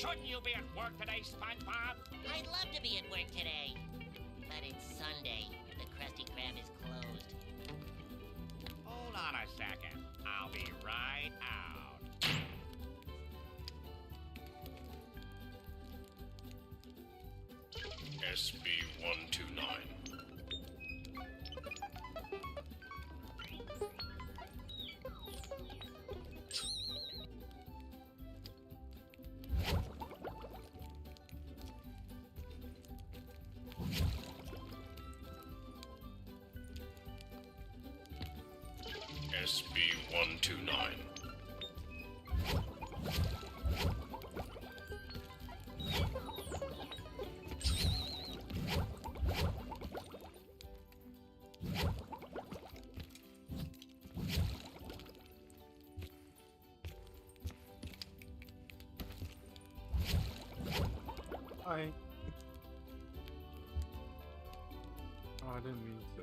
Shouldn't you be at work today, SpongeBob? I'd love to be at work today, but it's Sunday. The Krusty Krab is closed. Hold on a second. I'll be right out. SB-129. SB-129. Hi. Oh, I didn't mean to.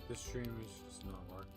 This stream is just not working.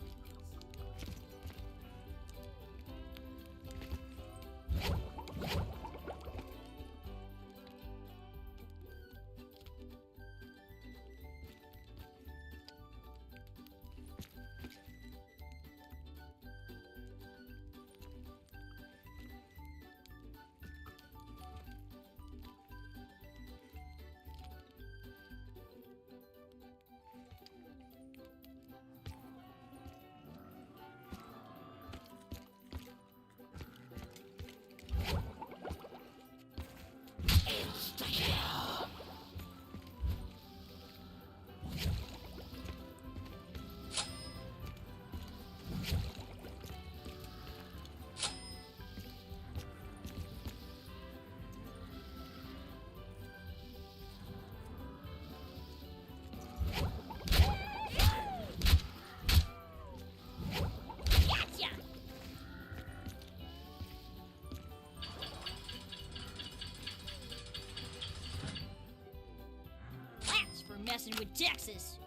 That's for messing with Texas.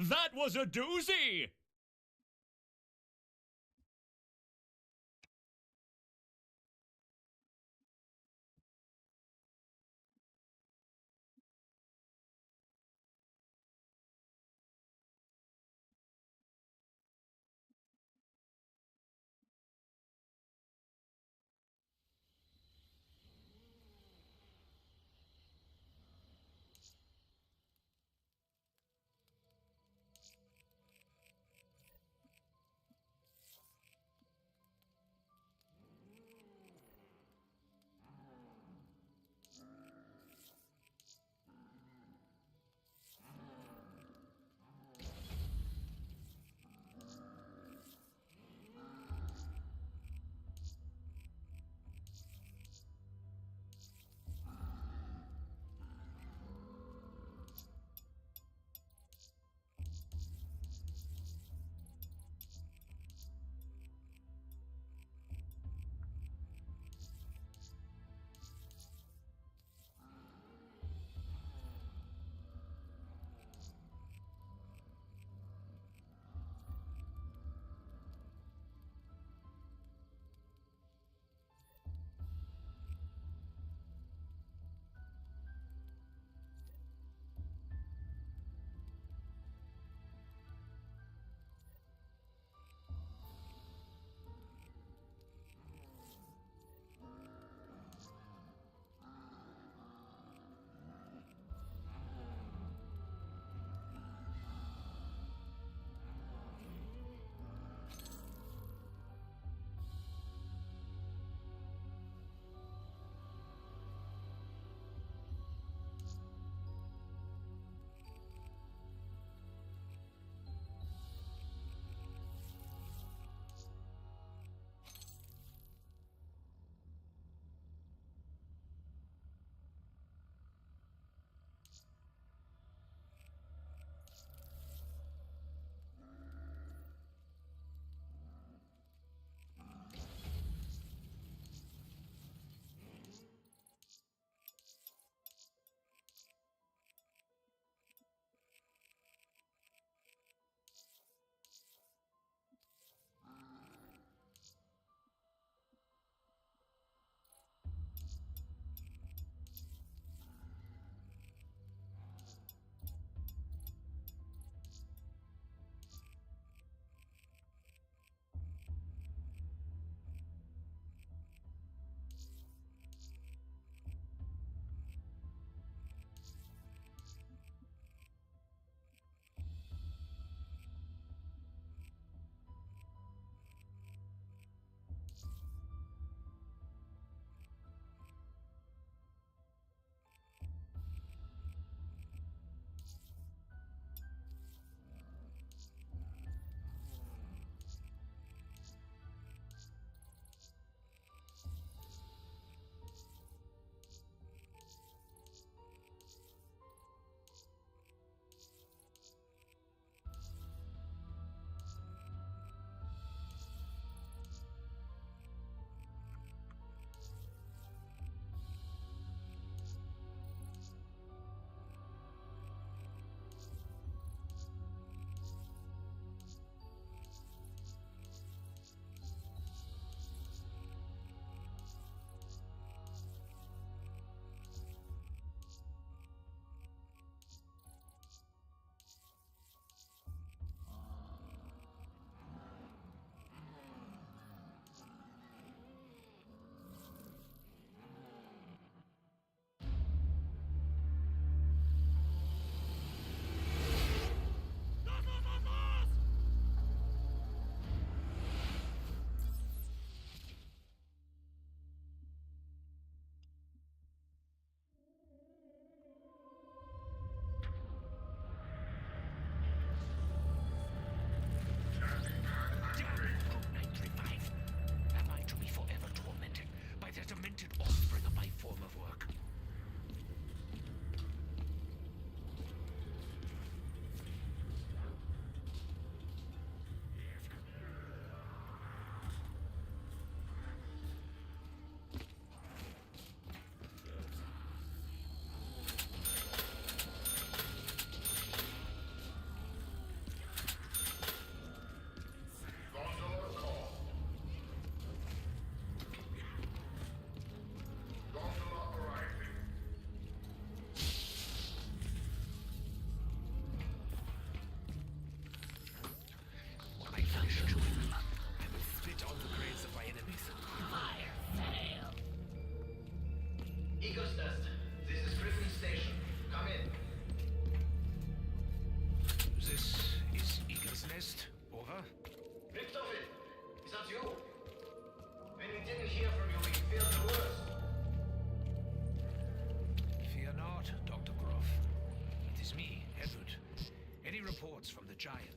That was a doozy!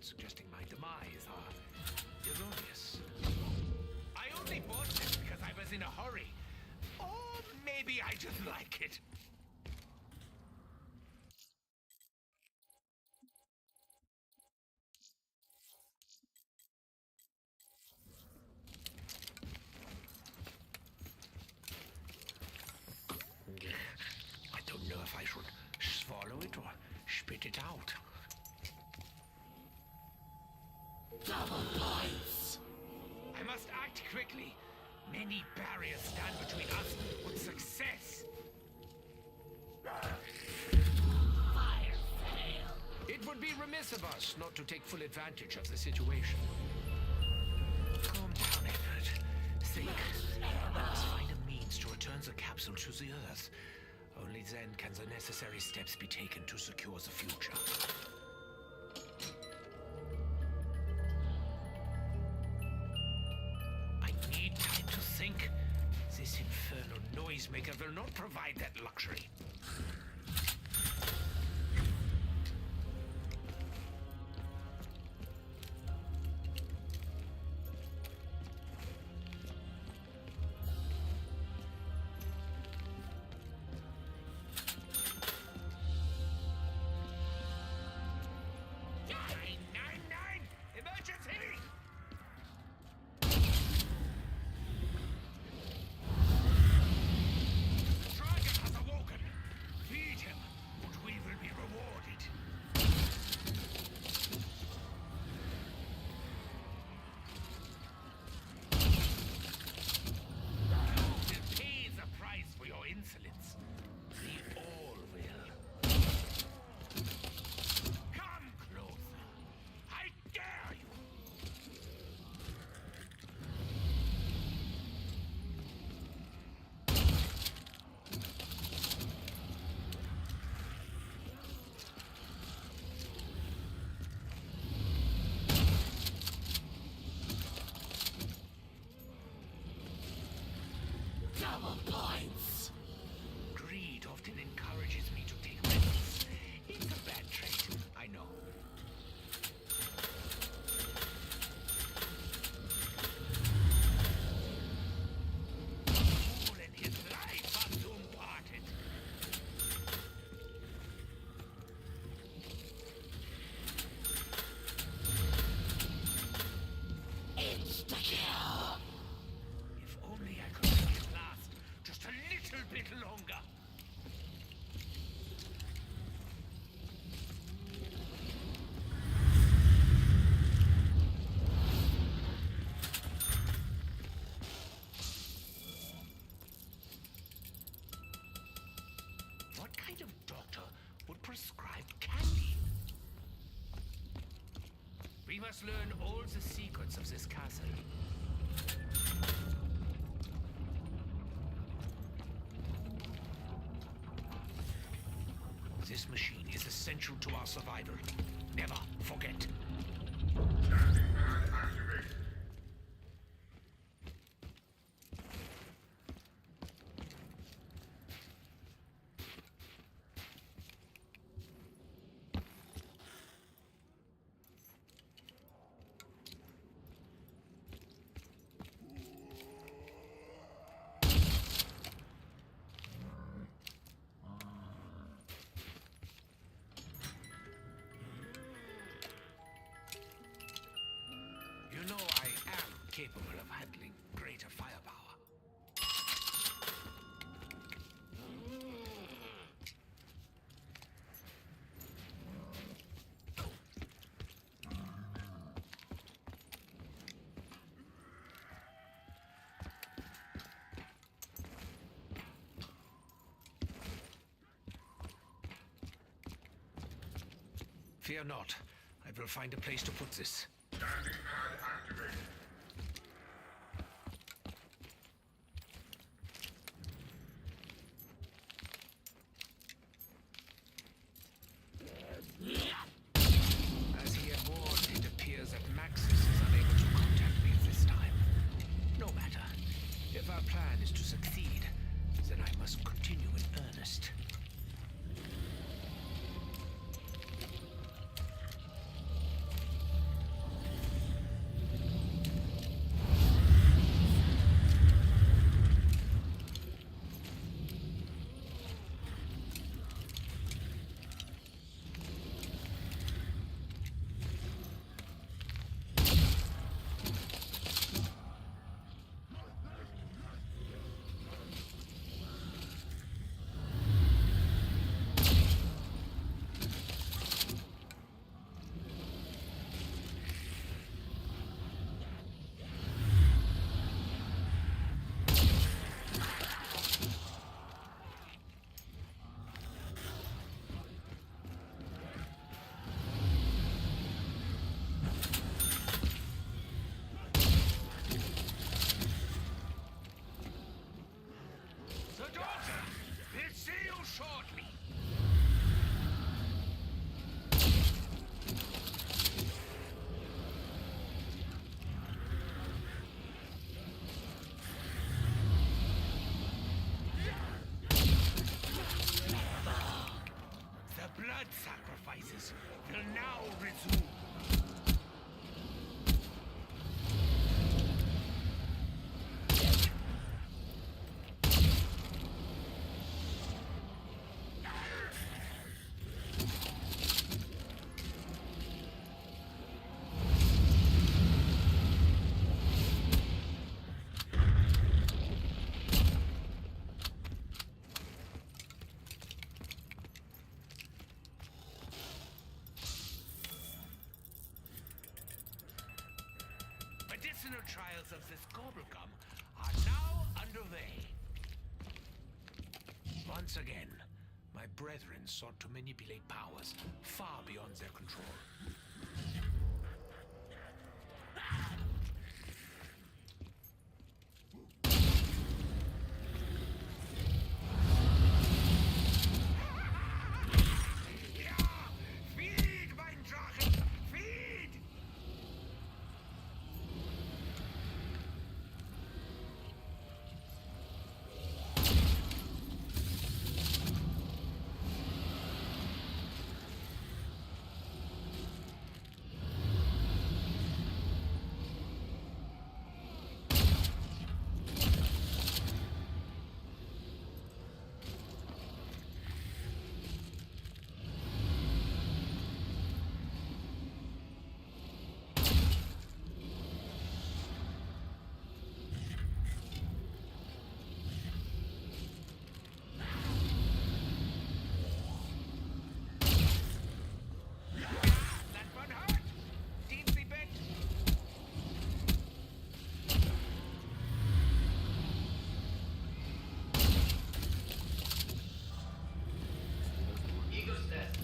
suggesting my demise are erroneous. I only bought this because I was in a hurry. Or maybe I just like it. I don't know if I should swallow it or spit it out. Double points! I must act quickly. Many barriers stand between us and success. Fire fail. It would be remiss of us not to take full advantage of the situation. Calm down, Edward. Think. I must find a means to return the capsule to the Earth. Only then can the necessary steps be taken to secure the future. I need time to think. This infernal noisemaker will not provide that luxury. Double points! Greed often encourages me to take risks. It's a bad trait, I know. Fool and his life are soon parted. Insta-kill! If only I could make it last just a little bit longer. What kind of doctor would prescribe candy? We must learn all the secrets of this castle. This machine is essential to our survival. Never forget. You know I am capable of handling greater firepower. Fear not. I will find a place to put this. Landing pad activated. As he had warned, it appears that Maxis is unable to contact me this time. No matter. If our plan is to succeed, then I must continue in earnest. trials of this gobblegum are now underway. Once again, my brethren sought to manipulate powers far beyond their control. Feed, mein Drachen! Feed! That one hurt! Deeply bent! Eagle's Nest,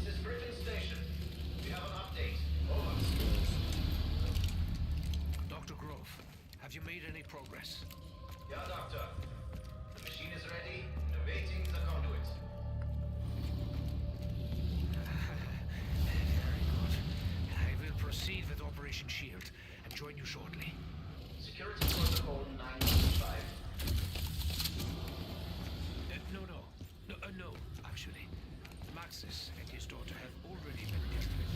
this is Griffin Station. We have an update. Over. Dr. Grove, have you made any progress? Yeah, Doctor. The machine is ready and awaiting the conduit. Very good. I will proceed with Operation Shield and join you shortly. Security Protocol 995. No, actually. Maxis and his daughter have already been dealt with.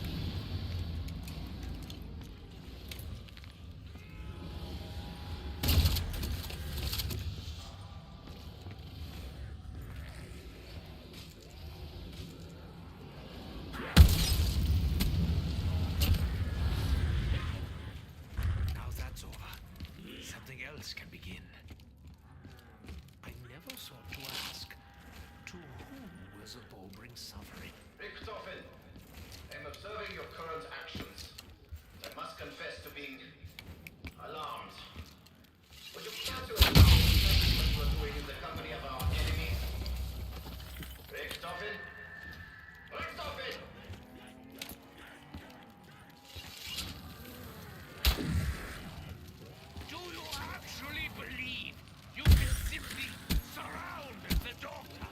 Now that's over, something else can begin. I never sought to ask, to whom will the bow bring suffering? Richtofen, I'm observing your current actions. I must confess to being alarmed. Would you care to explain what you are doing in the company of our enemies? Richtofen? Richtofen! Do you actually believe you can simply surround the doctor?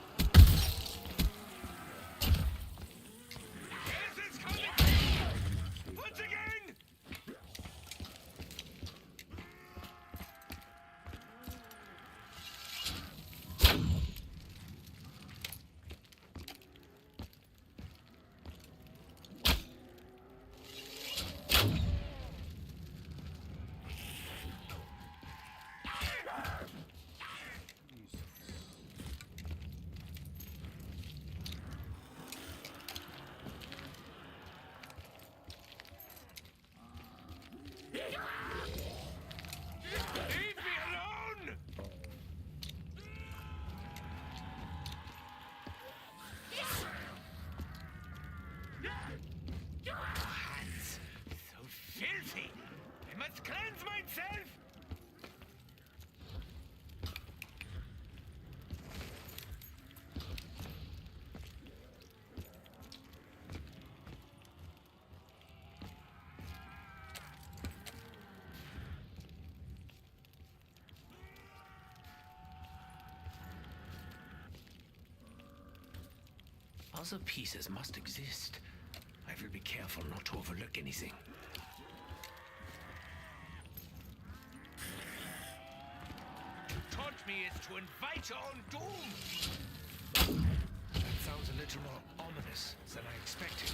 This is coming! Once again! Leave me alone! Hands, so filthy! I must cleanse myself! Other pieces must exist. I will be careful not to overlook anything. To taunt me is to invite your own doom! That sounds a little more ominous than I expected.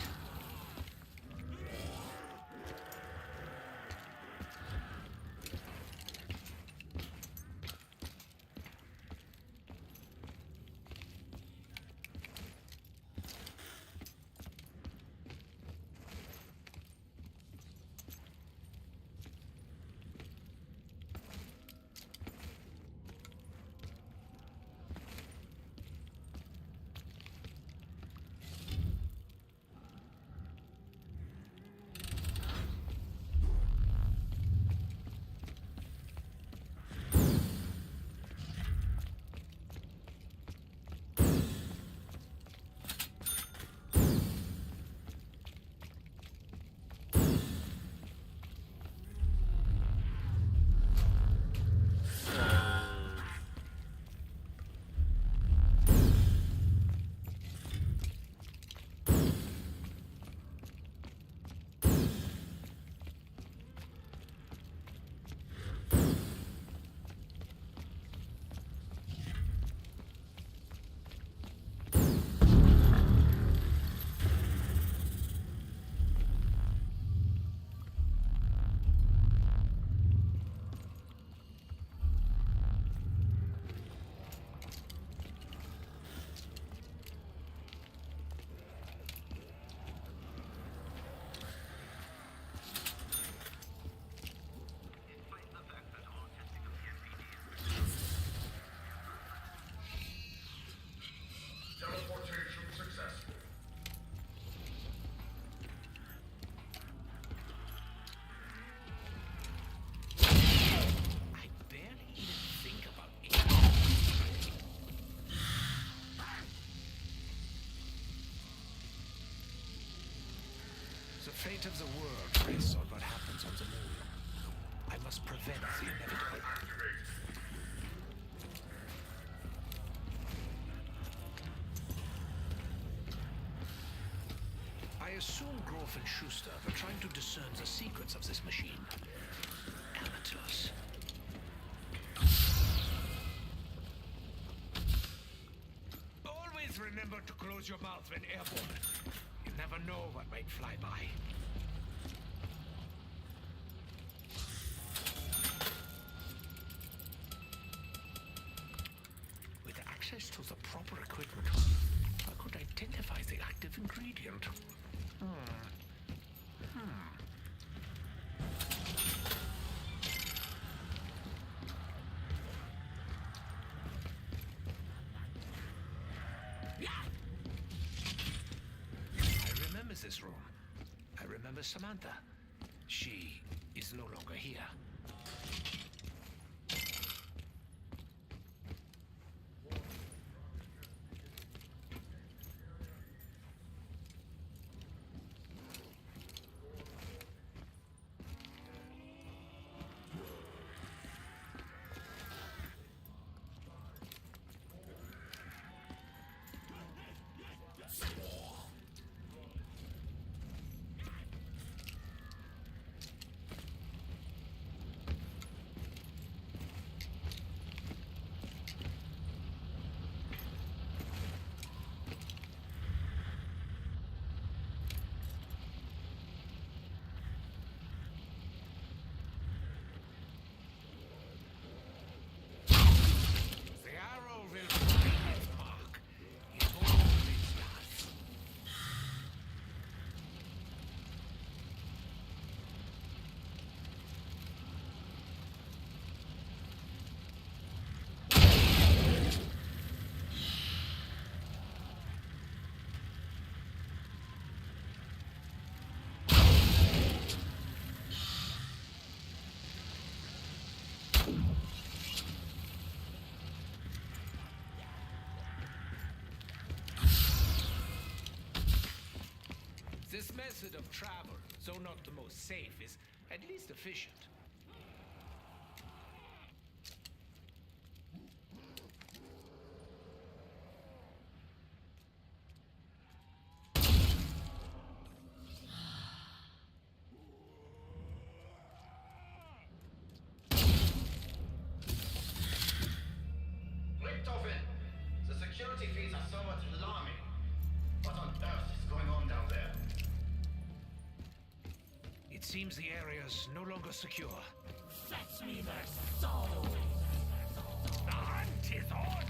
fate of the world rests on what happens on the moon. I must prevent the inevitable. I assume Groff and Schuster were trying to discern the secrets of this machine. Amateurs. Always remember to close your mouth when airborne. You never know what might fly by. With access to the proper equipment, I could identify the active ingredient. I remember this room. I remember Samantha. She is no longer here. The arrow will find its mark. It always does. This method of travel, though not the most safe, is at least efficient. Richtofen! The security feeds are somewhat alarming. What on earth is going on down there? It seems the area's no longer secure. Fetch me their souls! The hunt is on!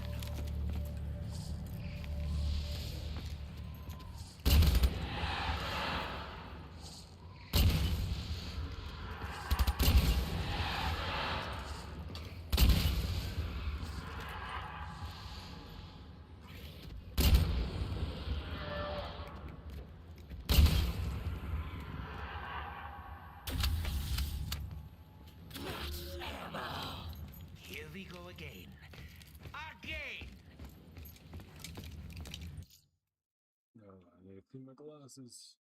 Here we go again. Again! Oh, I need to clean my glasses.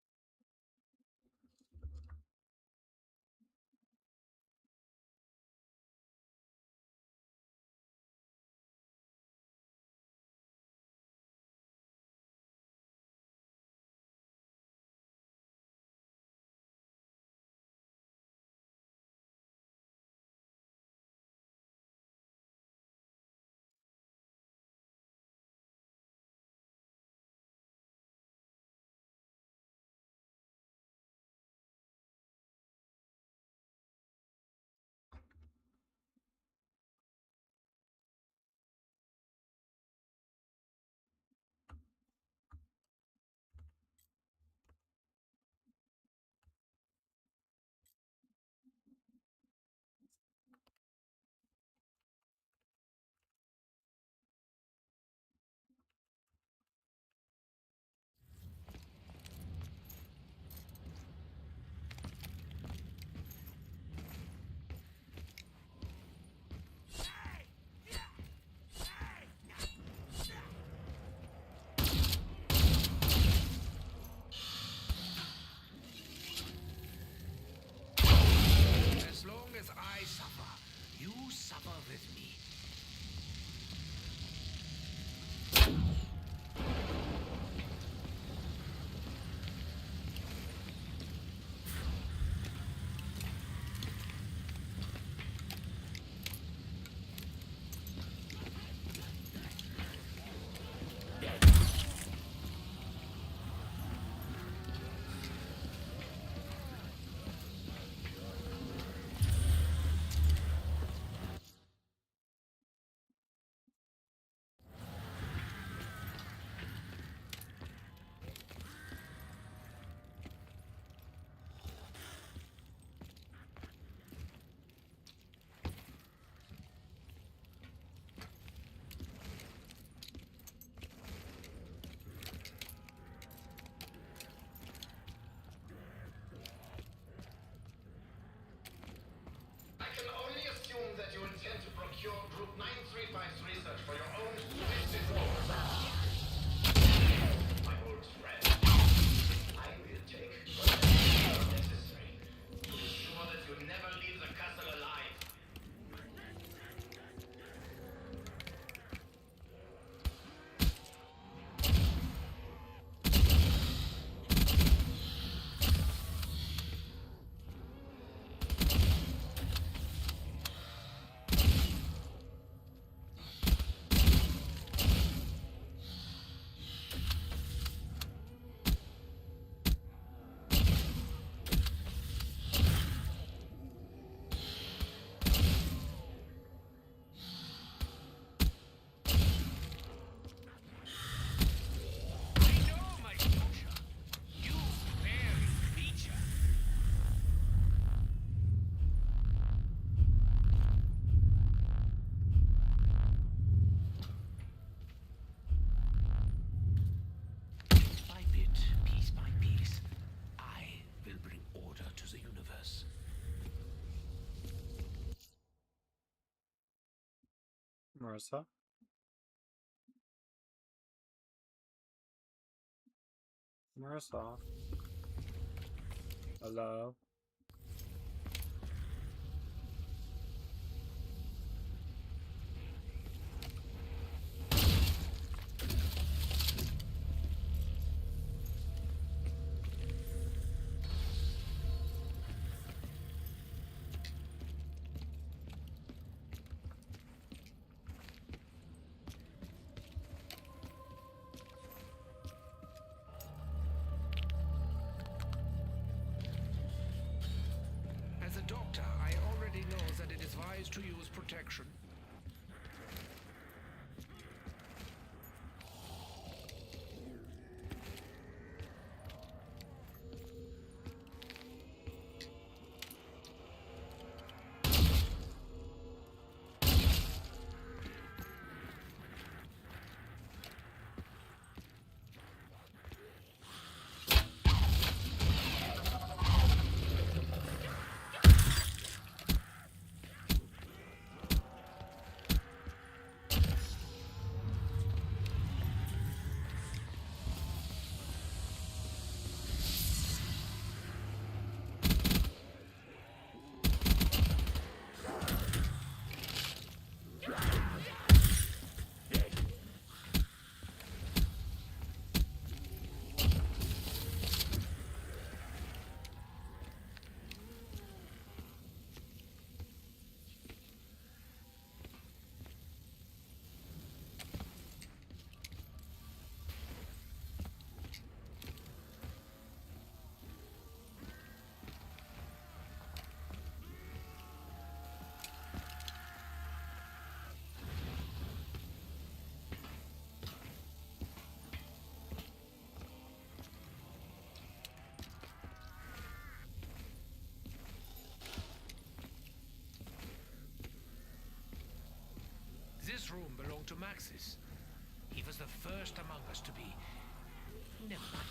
life's research for your own twisted goals. My old friend, I will take whatever necessary to ensure that you never leave the castle alive. I know my future. You very creature. Bit by bit, piece by piece, I will bring order to the universe. Marissa? Marissa? Hello? As a doctor, I already know that it is wise to use protection. This room belonged to Maxis. He was the first among us to be... Never mind.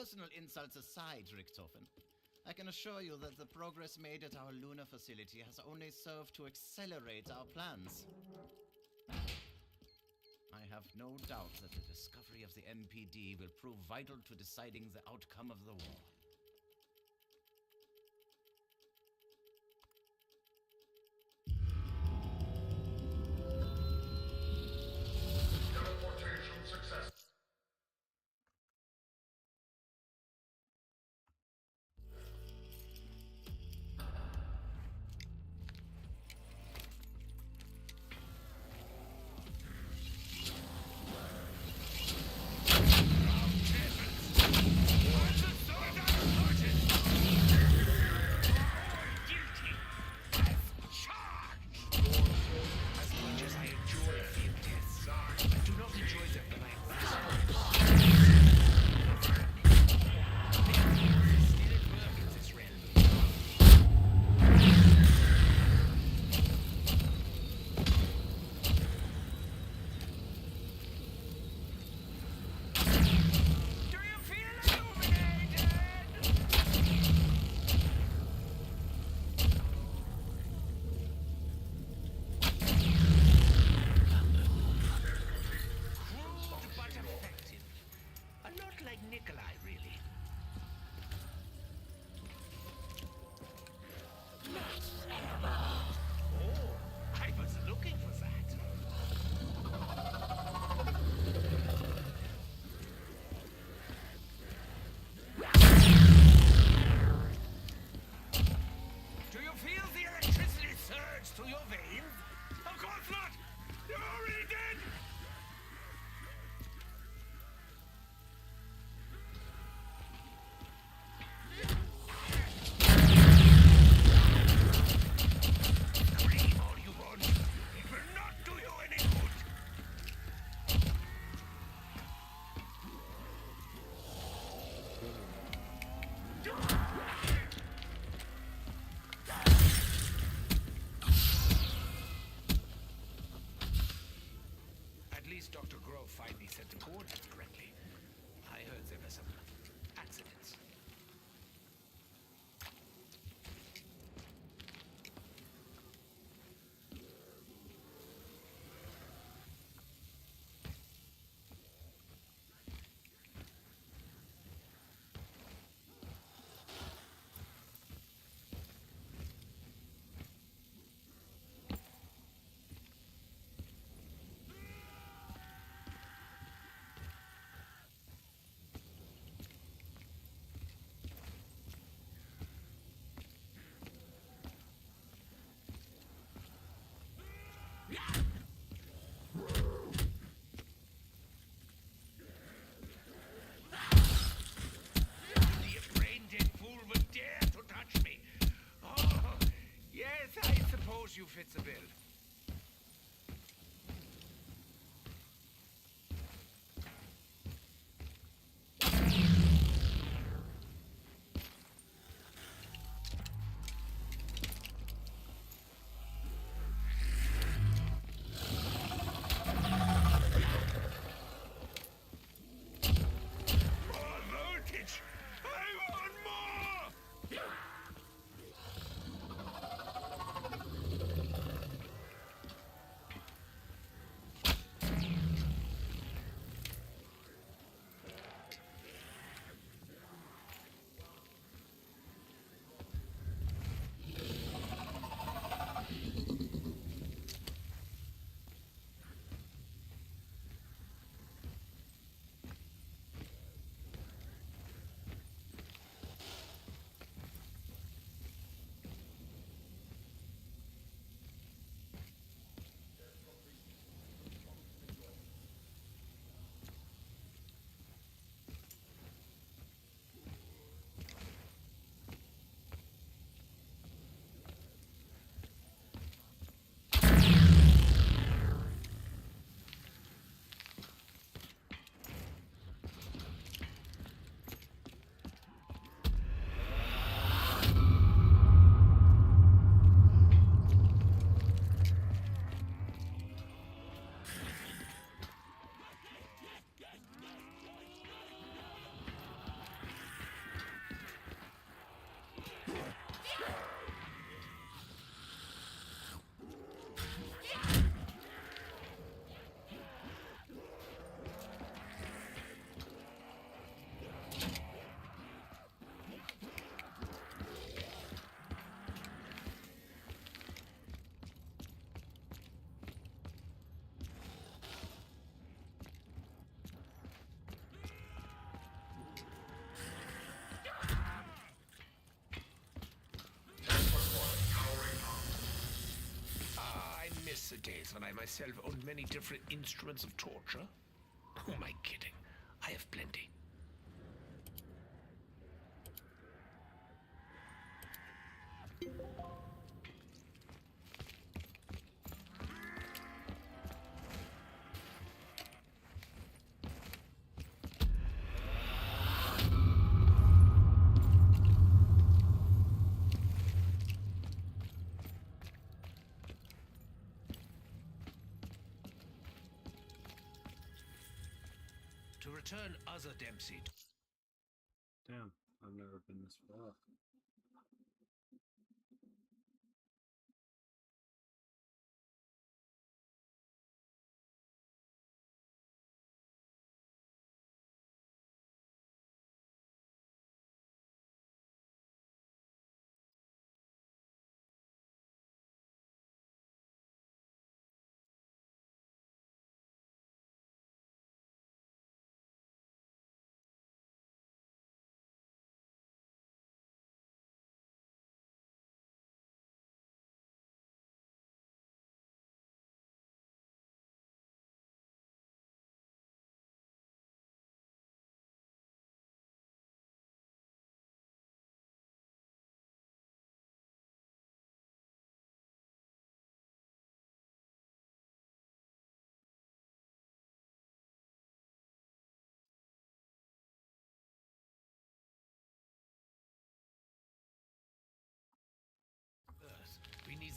personal insults aside, Richtofen, I can assure you that the progress made at our lunar facility has only served to accelerate our plans. I have no doubt that the discovery of the MPD will prove vital to deciding the outcome of the war. Teleportation success. As much as I enjoy field tests, I do not enjoy them when I am physical. Still at work in this realm. Do you feel illuminated? Crude but effective. A lot like Nikolai, really. Oh, I was looking for that. Do you feel the electricity surge through your veins? Of course not! You're already dead! Scream all you want. It will not do you any good. At least Dr. Grove finally set the coordinates correctly. I heard there were some accidents. The brain-dead fool would dare to touch me. Oh, yes, I suppose you fit the bill. More voltage! I want more! days when I myself owned many different instruments of torture? Who am I kidding? I have plenty. To return other Dempsey. Damn, I've never been this far. Earth. We need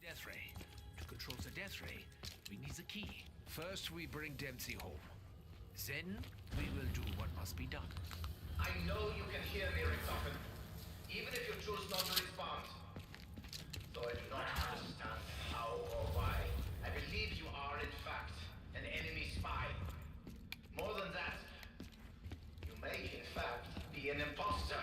death ray. To control the death ray, we need the key. First, we bring Dempsey home. Then, we will do what must be done. I know you can hear me, Richtofen, even if you choose not to respond. Though I do not understand how or why, I believe you are, in fact, an enemy spy. More than that, you may, in fact, be an imposter.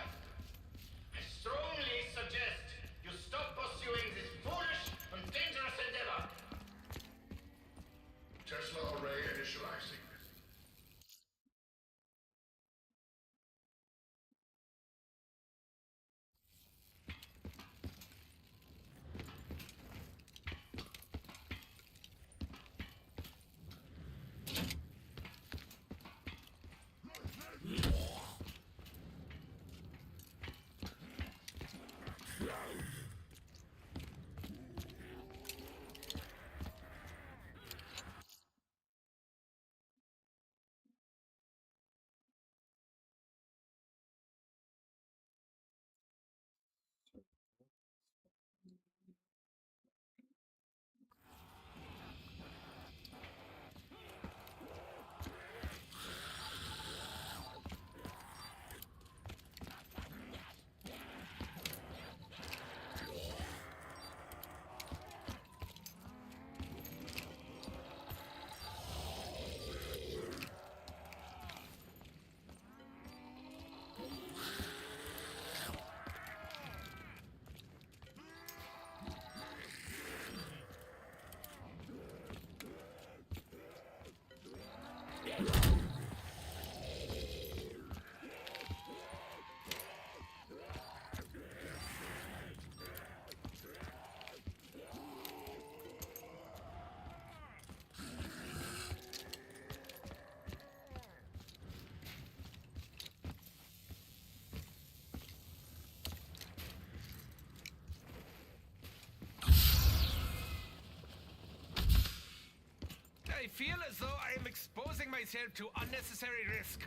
I strongly suggest you stop pursuing this foolish and dangerous endeavor. Tesla array initializing. I feel as though I am exposing myself to unnecessary risk.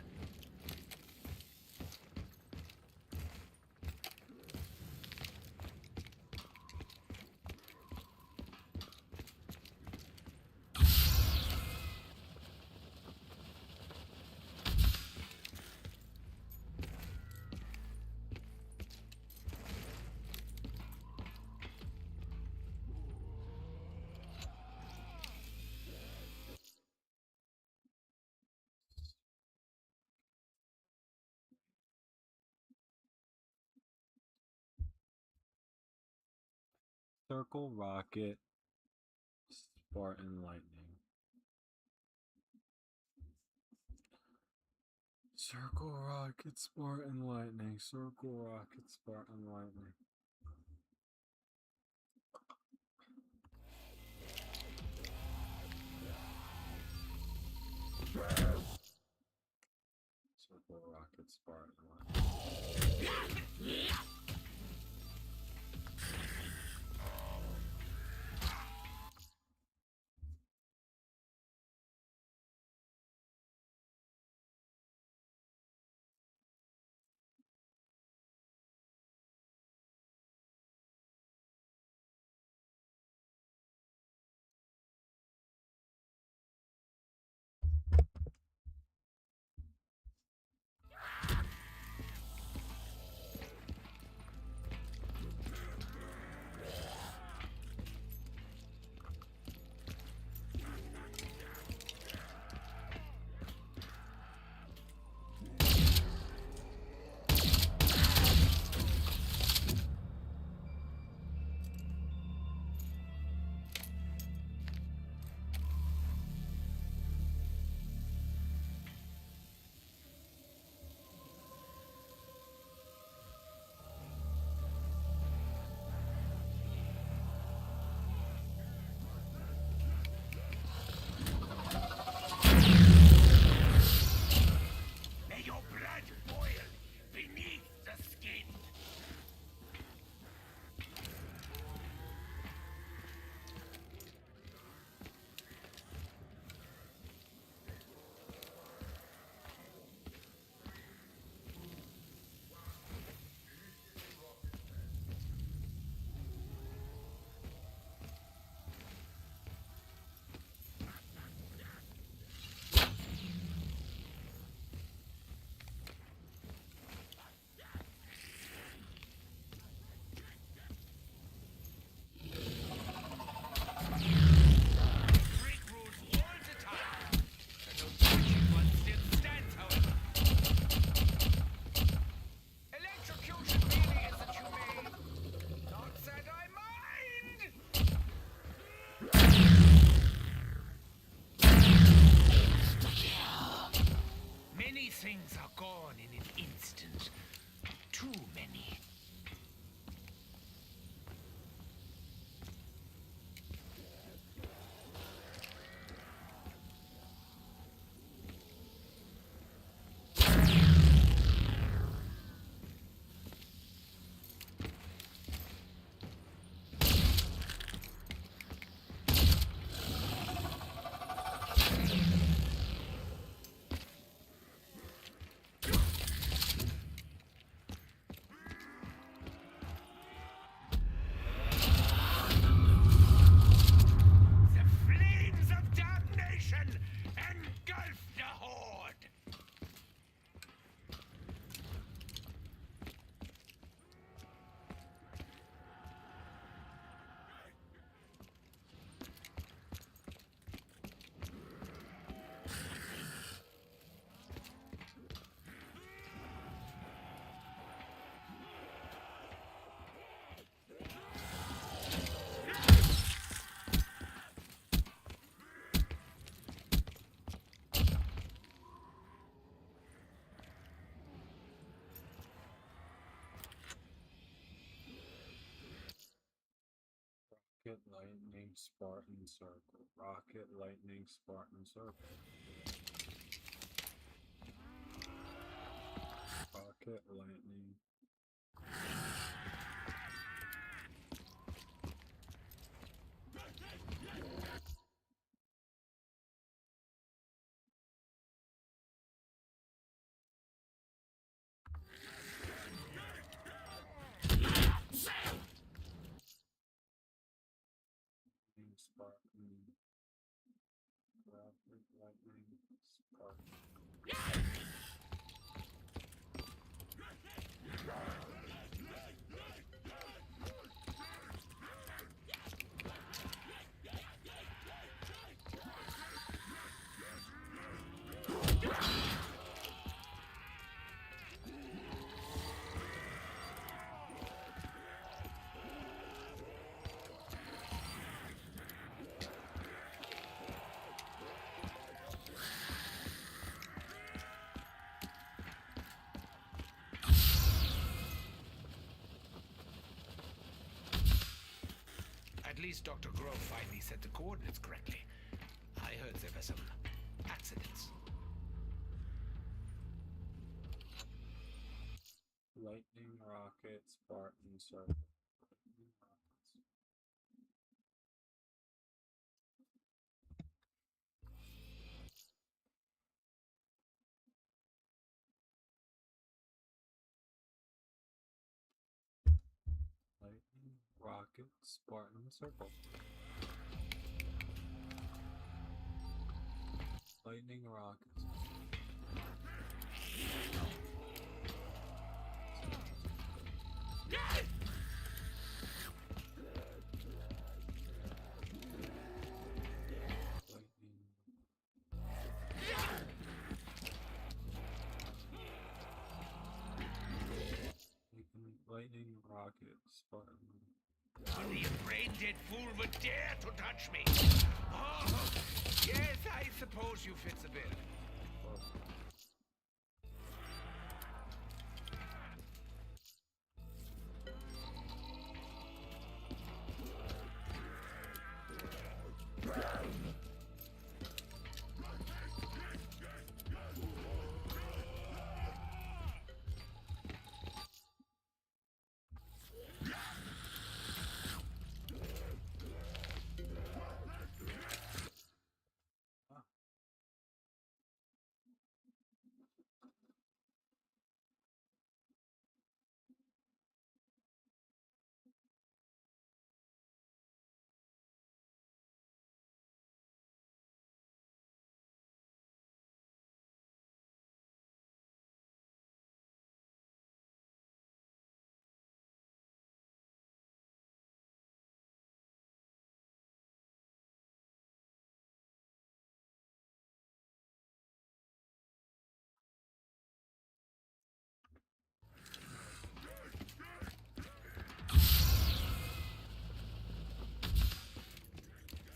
Circle rocket, Spartan lightning. Circle rocket, Spartan lightning. Circle rocket, Spartan lightning. Circle, rocket, Spartan. May your blood boil beneath the skin. Greek rules all the time. The nobility one still stands, however. Electrocution really isn't humane. Not that I mind! Many things are gone in an instant. Too many. The flames of damnation engulf the horde! Rocket, lightning, Spartan, circle. Rocket, lightning, Spartan, circle. Rocket, lightning. Lightning, Spartan. Rocket, lightning, Spartan. At least Dr. Grove finally set the coordinates correctly. I heard there were some accidents. rocket, Spartan, circle. Lightning, rocket, Spartan, circle. Lightning, rocket. Lightning, rocket, Spartan. Only a brain-dead fool would dare to touch me. Oh, yes, I suppose you fit the bill.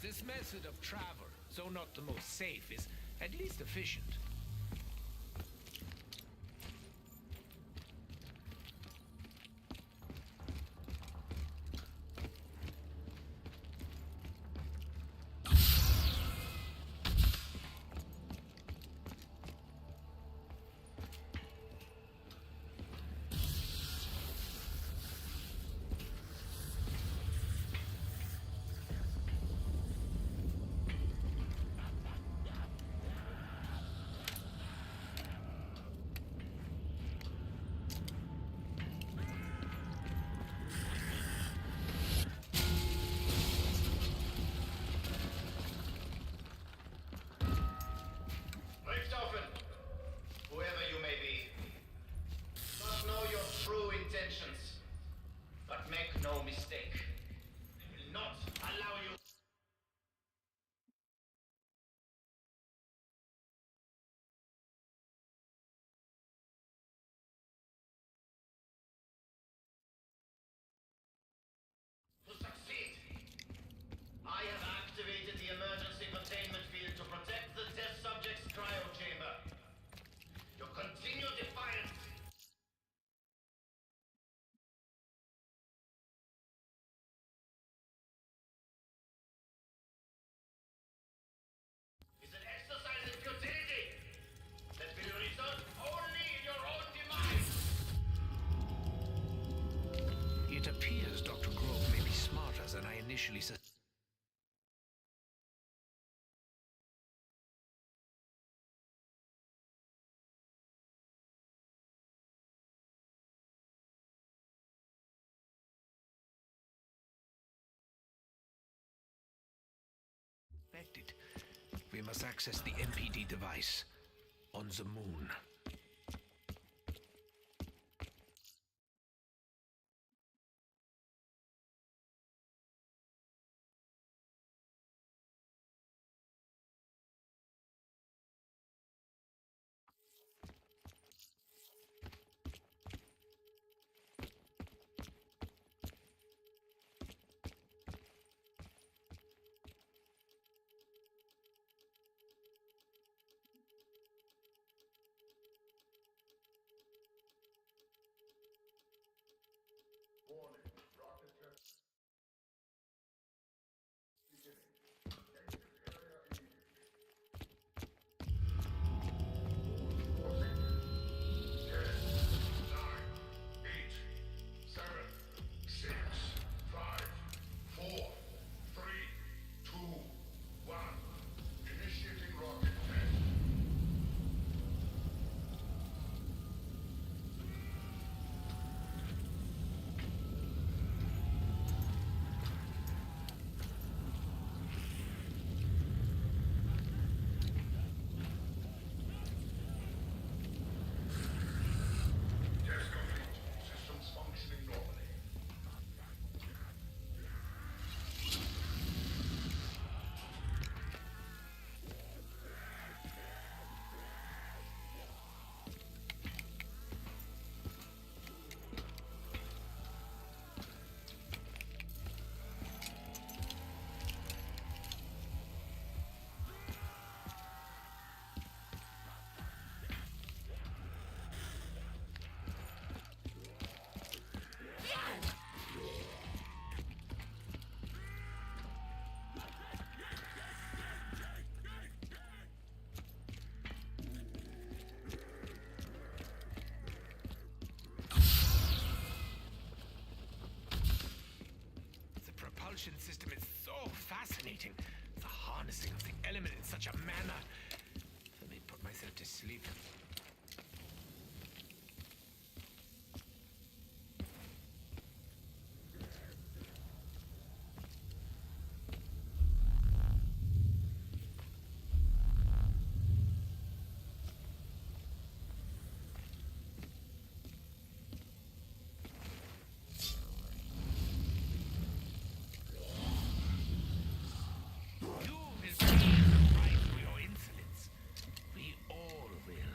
This method of travel, though not the most safe, is at least efficient. Richtofen, whoever you may be, must know your true intentions. But make no mistake, I will not allow you. To succeed. I have activated the emergency containment field to protect the test subject's cryo chamber. Your continued defiance is an exercise in futility that will result only in your own demise. It appears Dr. Grove may be smarter than I initially suspected. We must access the MPD device on the moon. propulsion system is so fascinating. The harnessing of the element in such a manner. Let me put myself to sleep. You will pay the price for your insolence. We all will.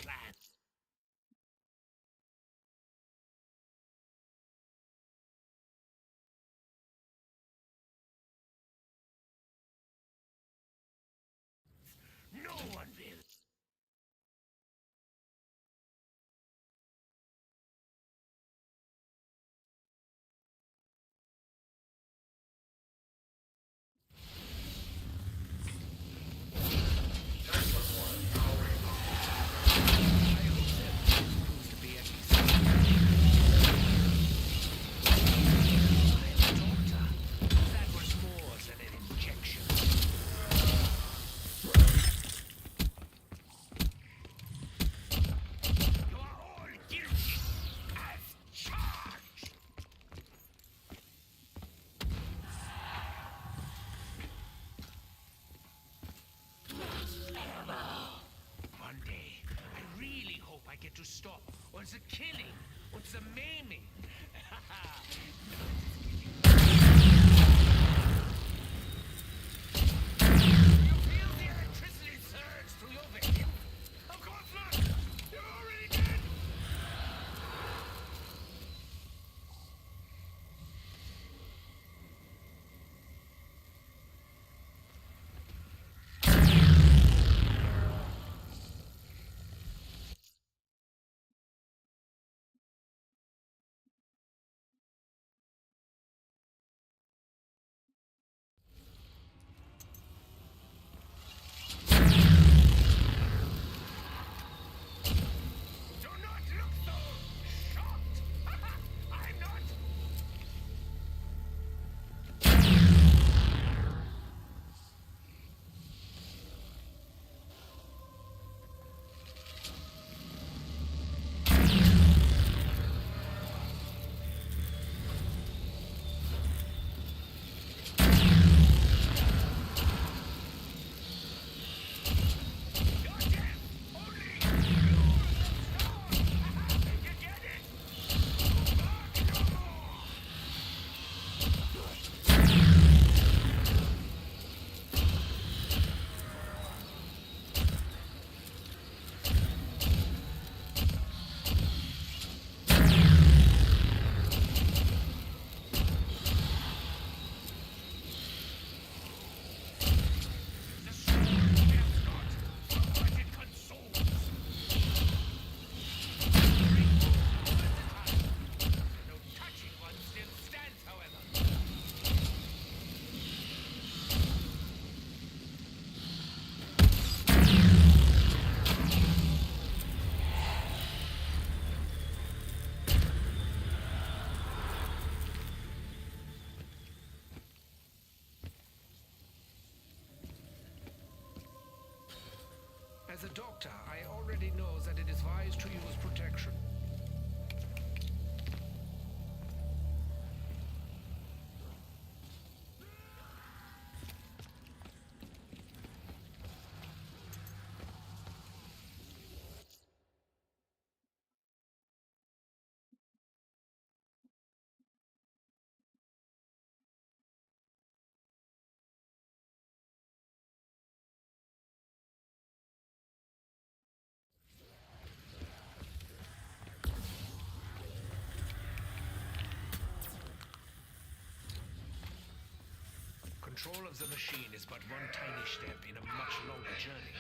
plan. No one will. Proves to be at least doctor. That was more than an injection. You are all guilty as charged. One day, I really hope I get to stop all the killing and the maiming. You feel the electricity surge through your veins? Of course not! You're already dead! Do not look so shocked! I'm not! You're dead! Only you will stop! You get it? Fuck no more! The soul cares not for what it consumes. No touching one still stands, however. As a doctor, I already know that it is wise to use protection. Control of the machine is but one tiny step in a much longer journey.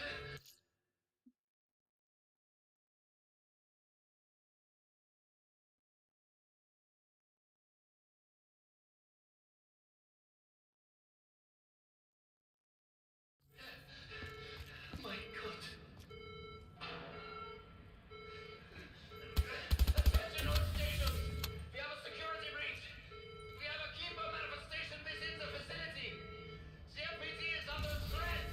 My God. Attention all stations! We have a security breach! We have a keeper manifestation within the facility! CMPT is under threat!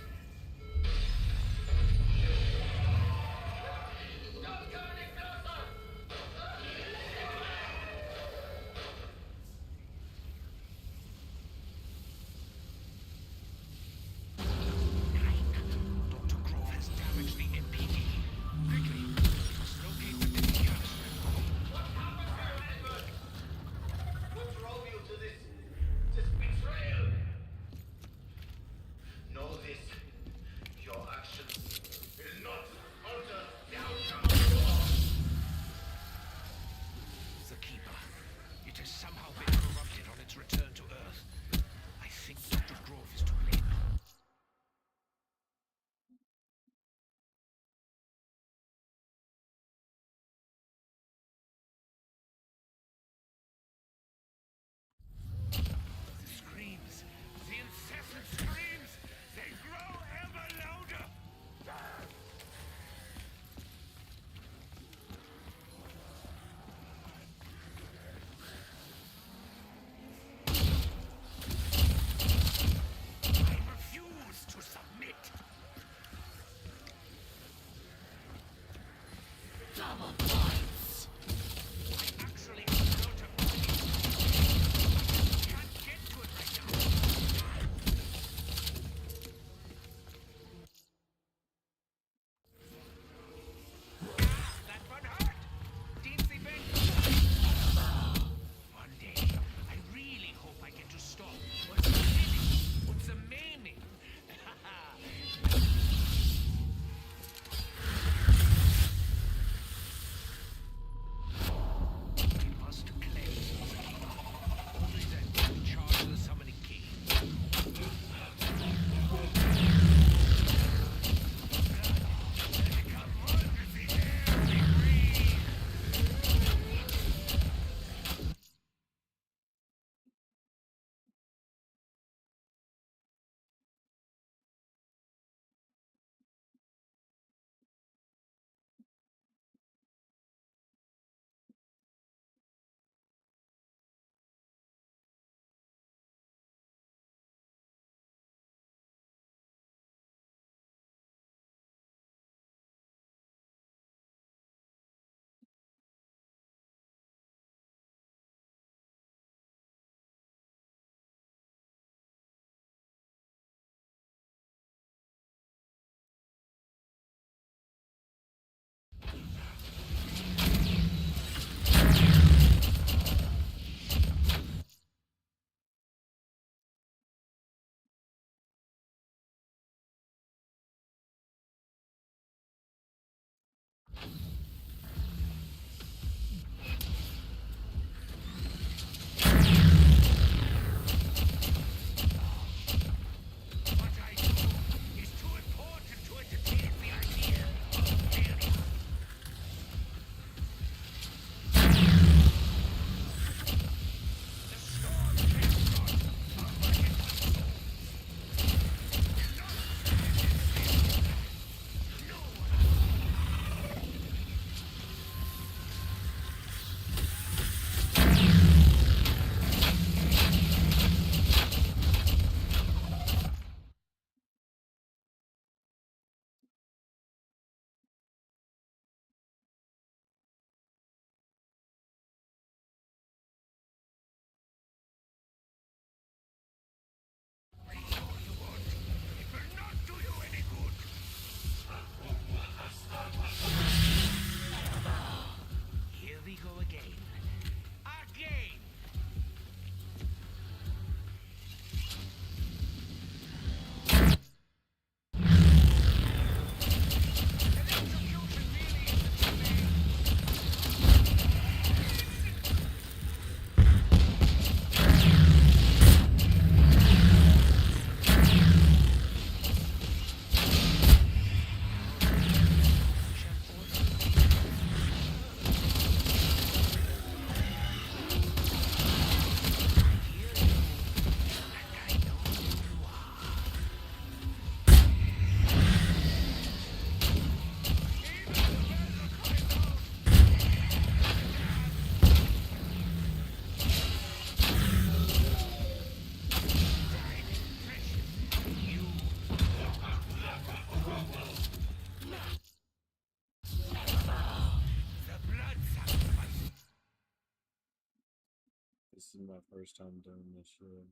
This is my first time doing this shit.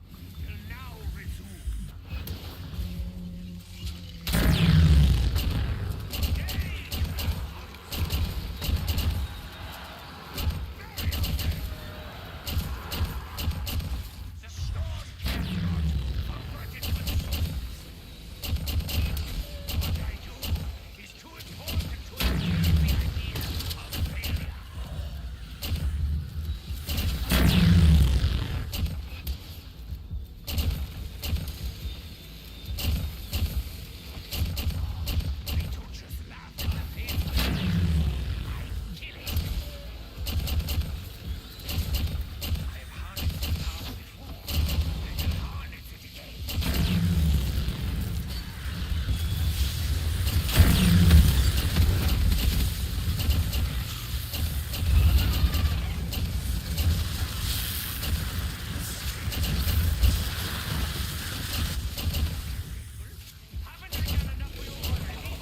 Will now resume. The storm cannot convert it with souls. What I do is too important to entertain the idea of failure. They don't just laugh in the face of it. I kill it. I've harnessed the power before. I will harness it again. Haven't I done enough for you already?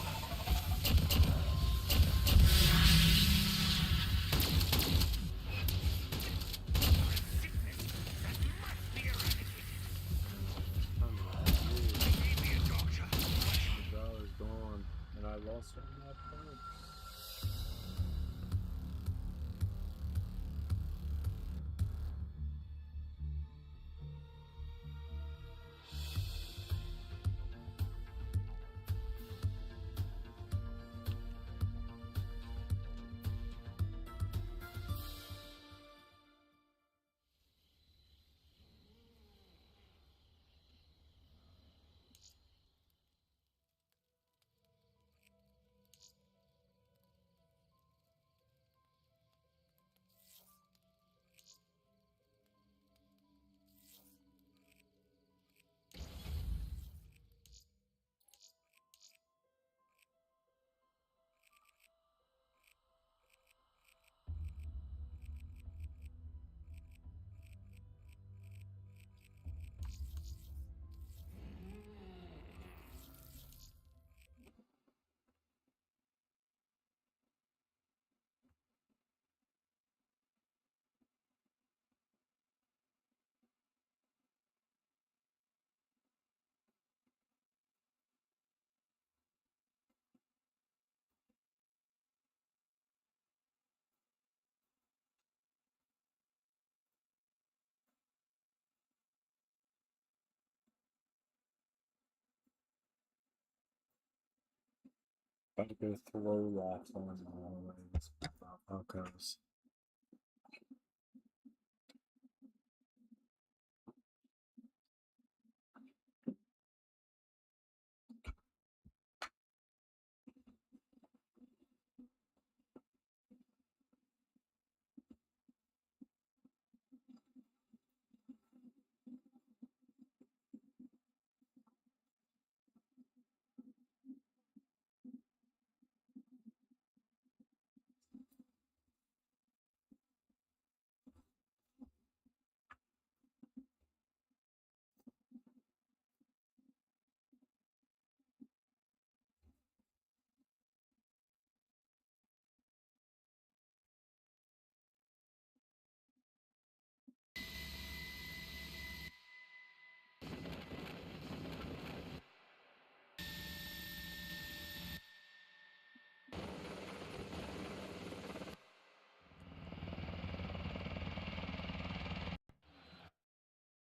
Sickness that must be eradicated. Give me a doctor. The dollar's gone, and I lost all my points. About to go throw rocks on the hallways. Okay.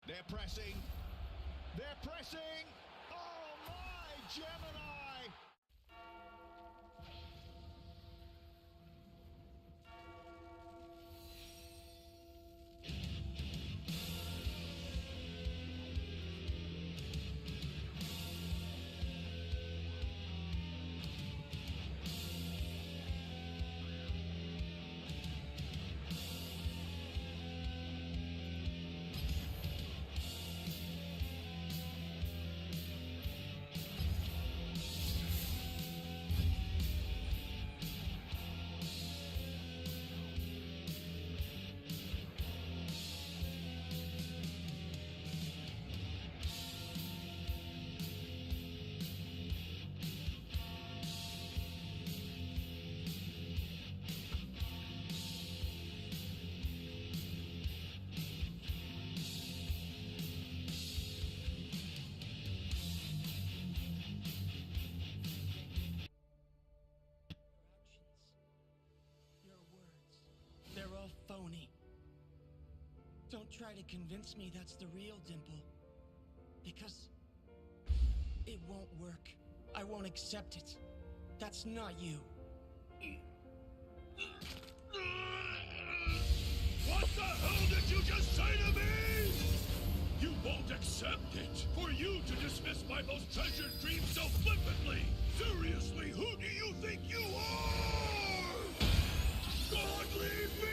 They're pressing. They're pressing. Oh my, Gemini! Don't try to convince me that's the real Dimple. Because it won't work. I won't accept it. That's not you. What the hell did you just say to me? You won't accept it. For you to dismiss my most treasured dream so flippantly. Seriously, who do you think you are? God, leave me!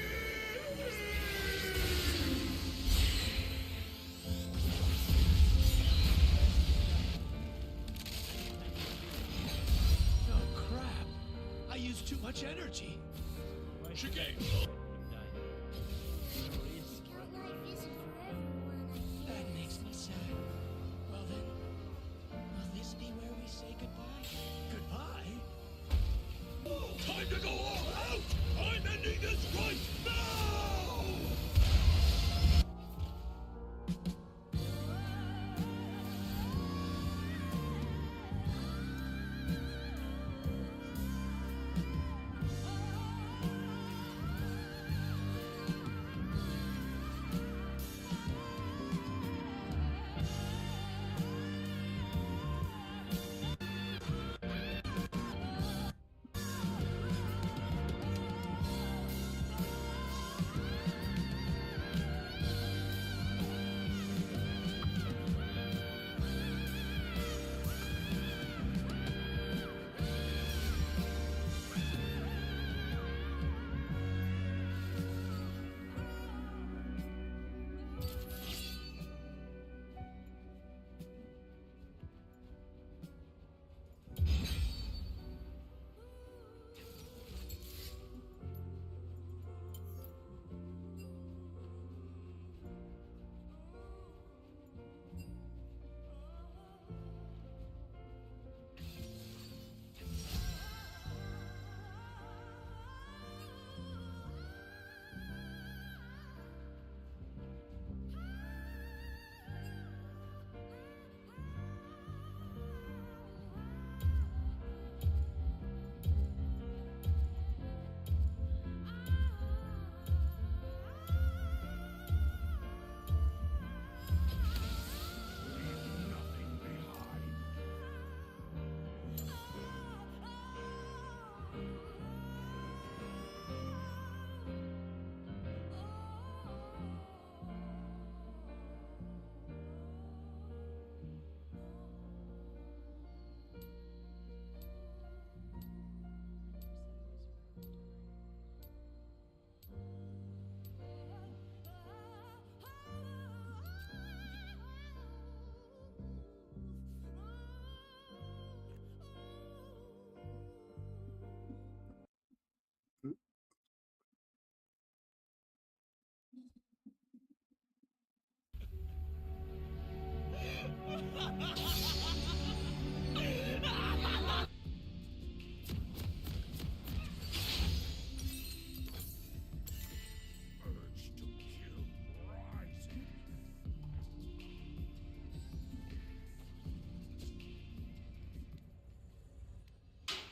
Oh, crap. I used too much energy. Shigate! That makes me sad. Well then, will this be where we say goodbye? Goodbye? Time to go all out! I'm ending this right now!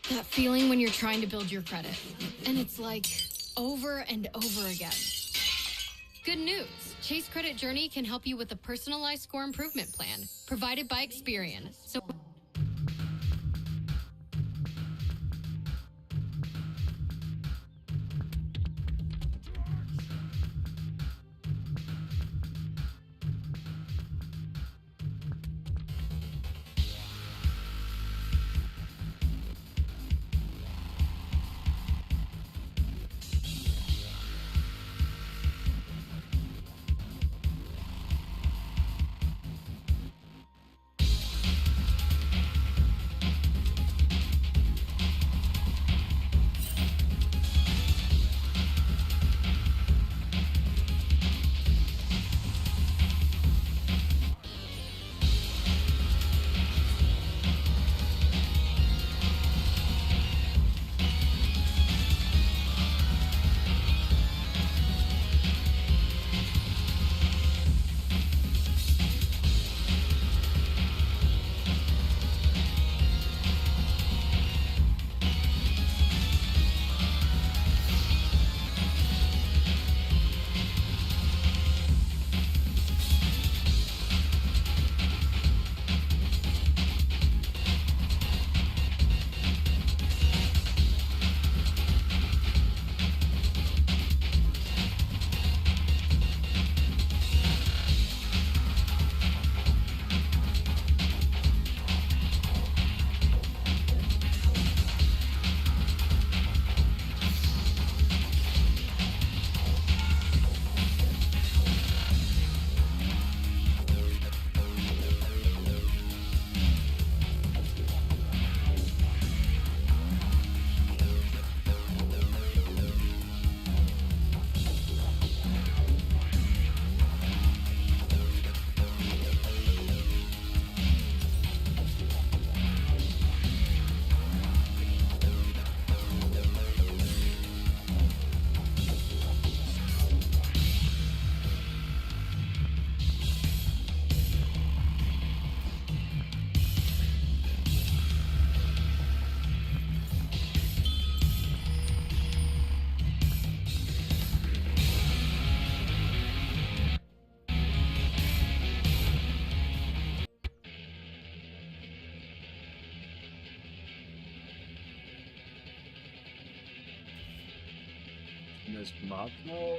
That feeling when you're trying to build your credit. And it's like over and over again. Good news. Chase Credit Journey can help you with a personalized score improvement plan provided by Experian. So Miss Mopmo?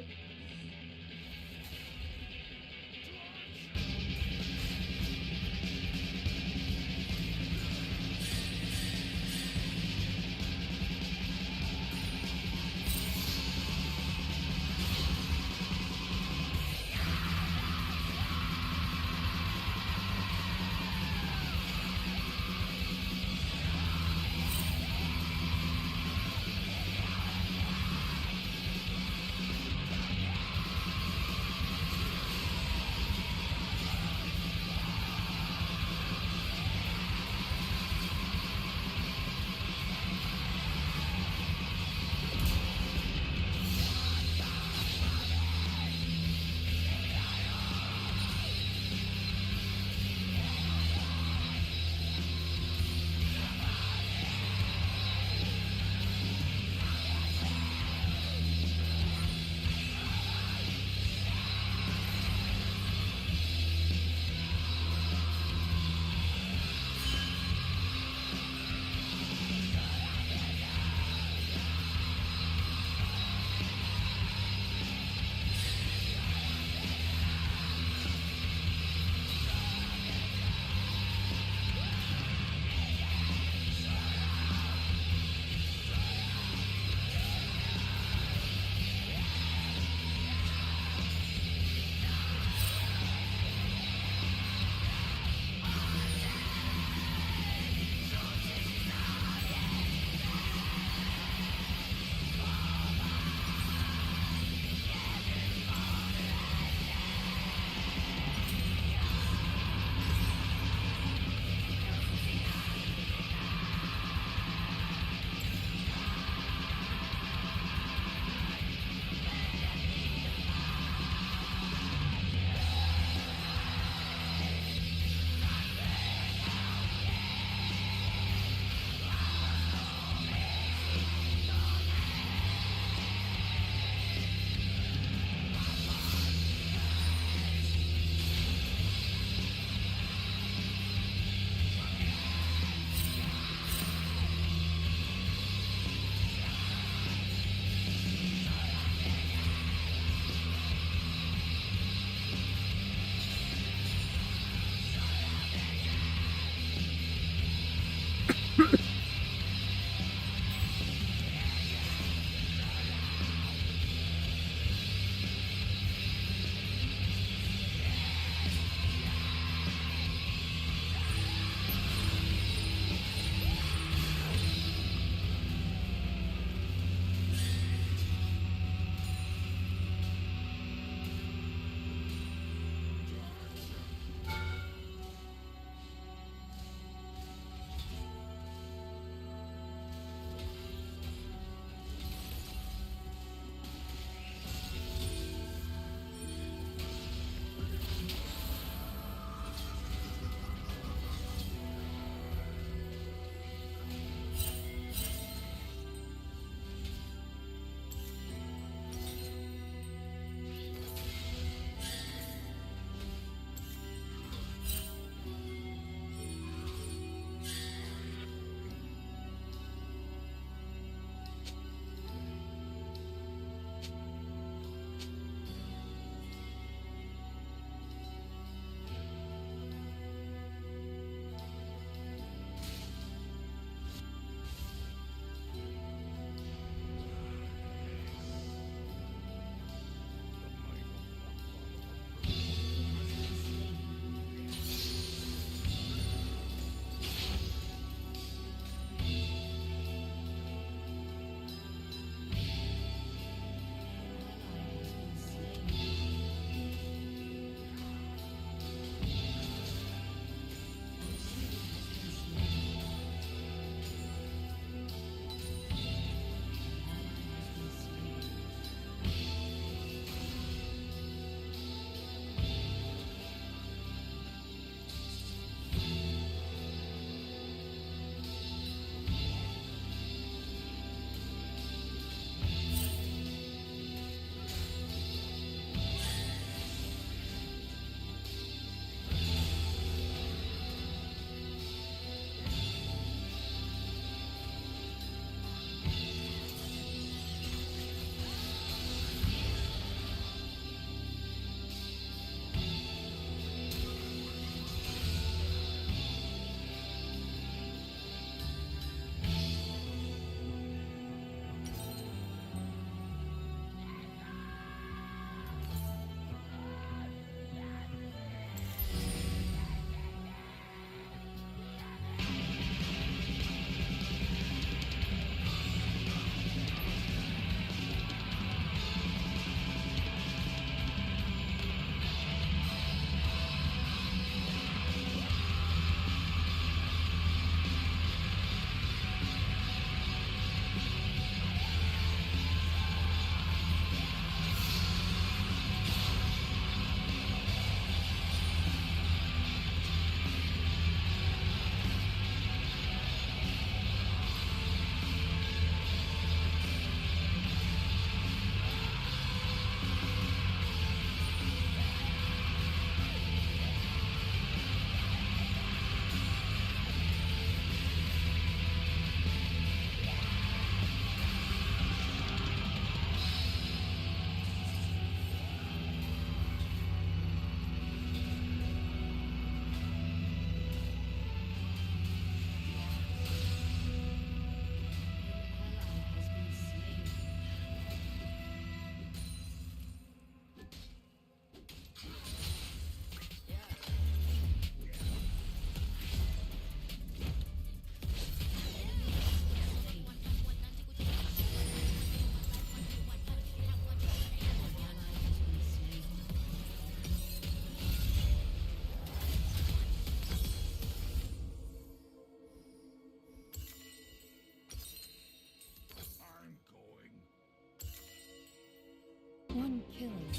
killing.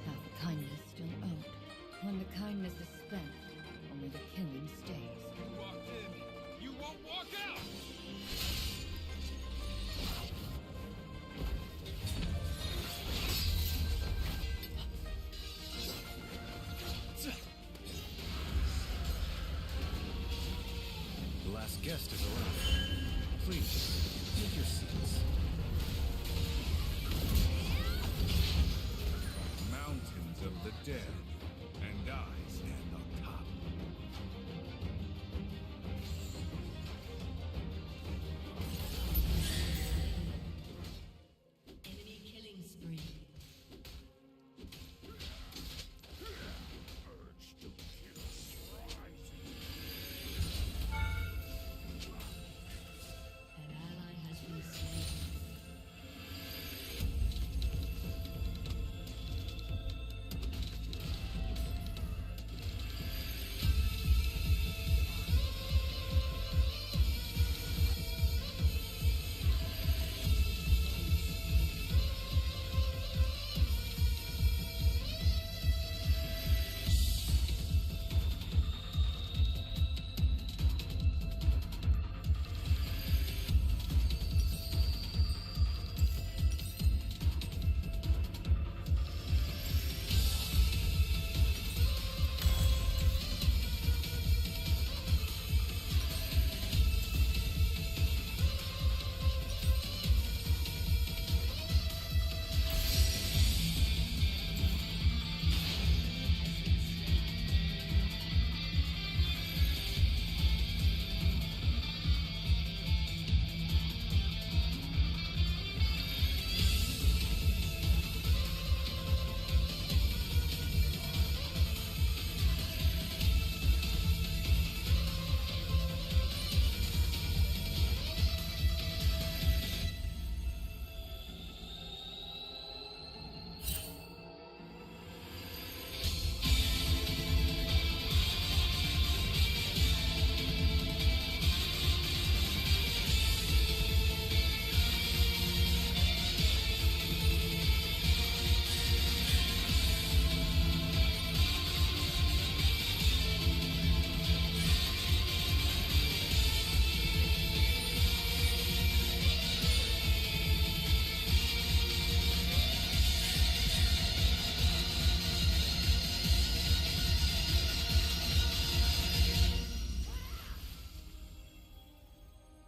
Half kindness still owed. When the kindness is spent, only the killing stays. You walked in. You won't walk out! The last guest is arrived. Please, take your seats. Mountains of the dead, and I stand on top. Enemy killing spree. Urge to kill rising. An ally has been slain.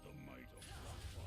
The might of Rafa.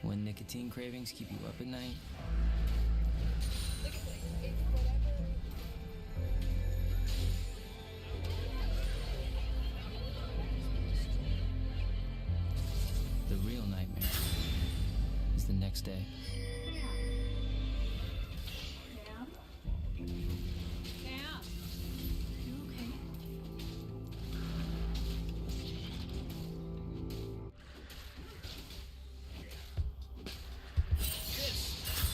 When nicotine cravings keep you up at night. next day.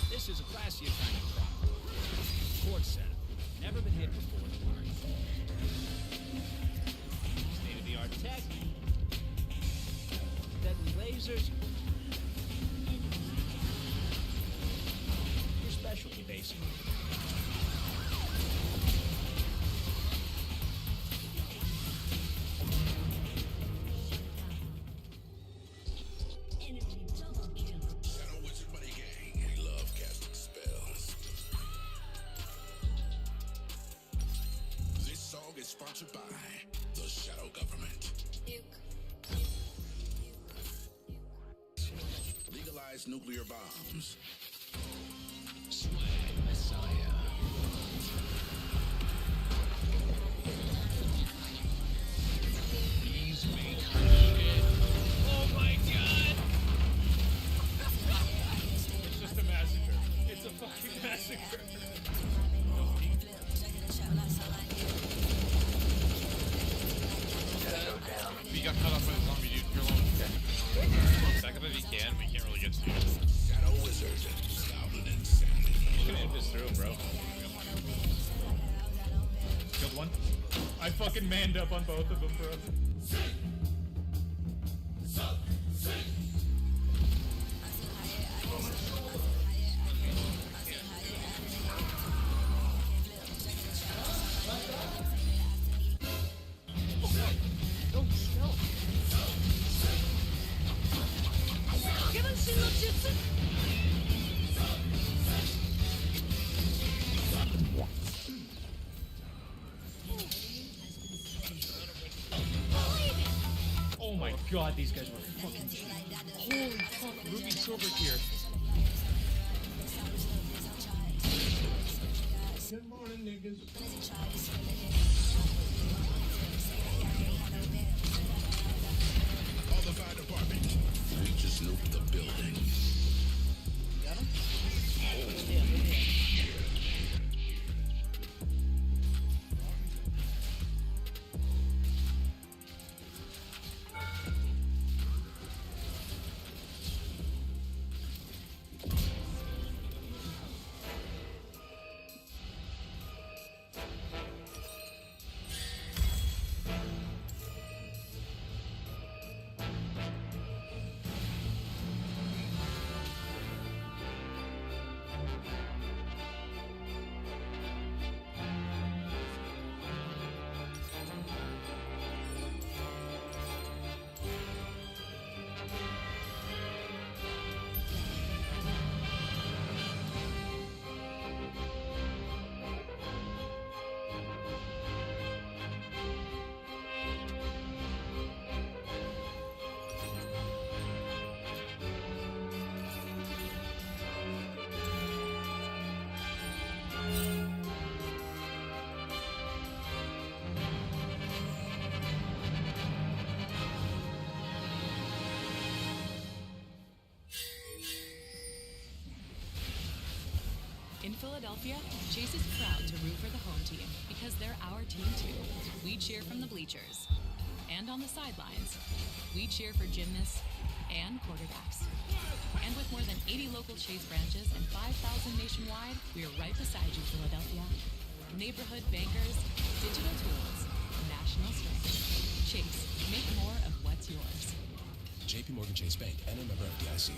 This is a classier kind of crop. Sports setup. Never been hit before. State-of-the-art tech. Deadly lasers. Your specialty, basically. Sponsored by the Shadow Government. Legalize nuclear bombs. Swag Messiah. He's made shit. Oh my god! It's just a massacre. It's a fucking massacre. We got cut off by the zombie dude. You're alone. Back up if you can. We can't really get to you. Shadow Wizard. Goblin insanity. I'm gonna hit this through, bro. Killed one. I fucking manned up on both of them, bro. Oh my god, these guys were fucking cheap. Holy fuck, Ruby Silver here. Good morning, niggas. Call the fire department. We just nuked the building. Got him? In Philadelphia, Chase is proud to root for the home team because they're our team too. We cheer from the bleachers. And on the sidelines, we cheer for gymnasts and quarterbacks. And with more than 80 local Chase branches and 5,000 nationwide, we are right beside you, Philadelphia. Neighborhood bankers, digital tools, national strength. Chase, make more of what's yours. JP Morgan Chase Bank and a member of FDIC.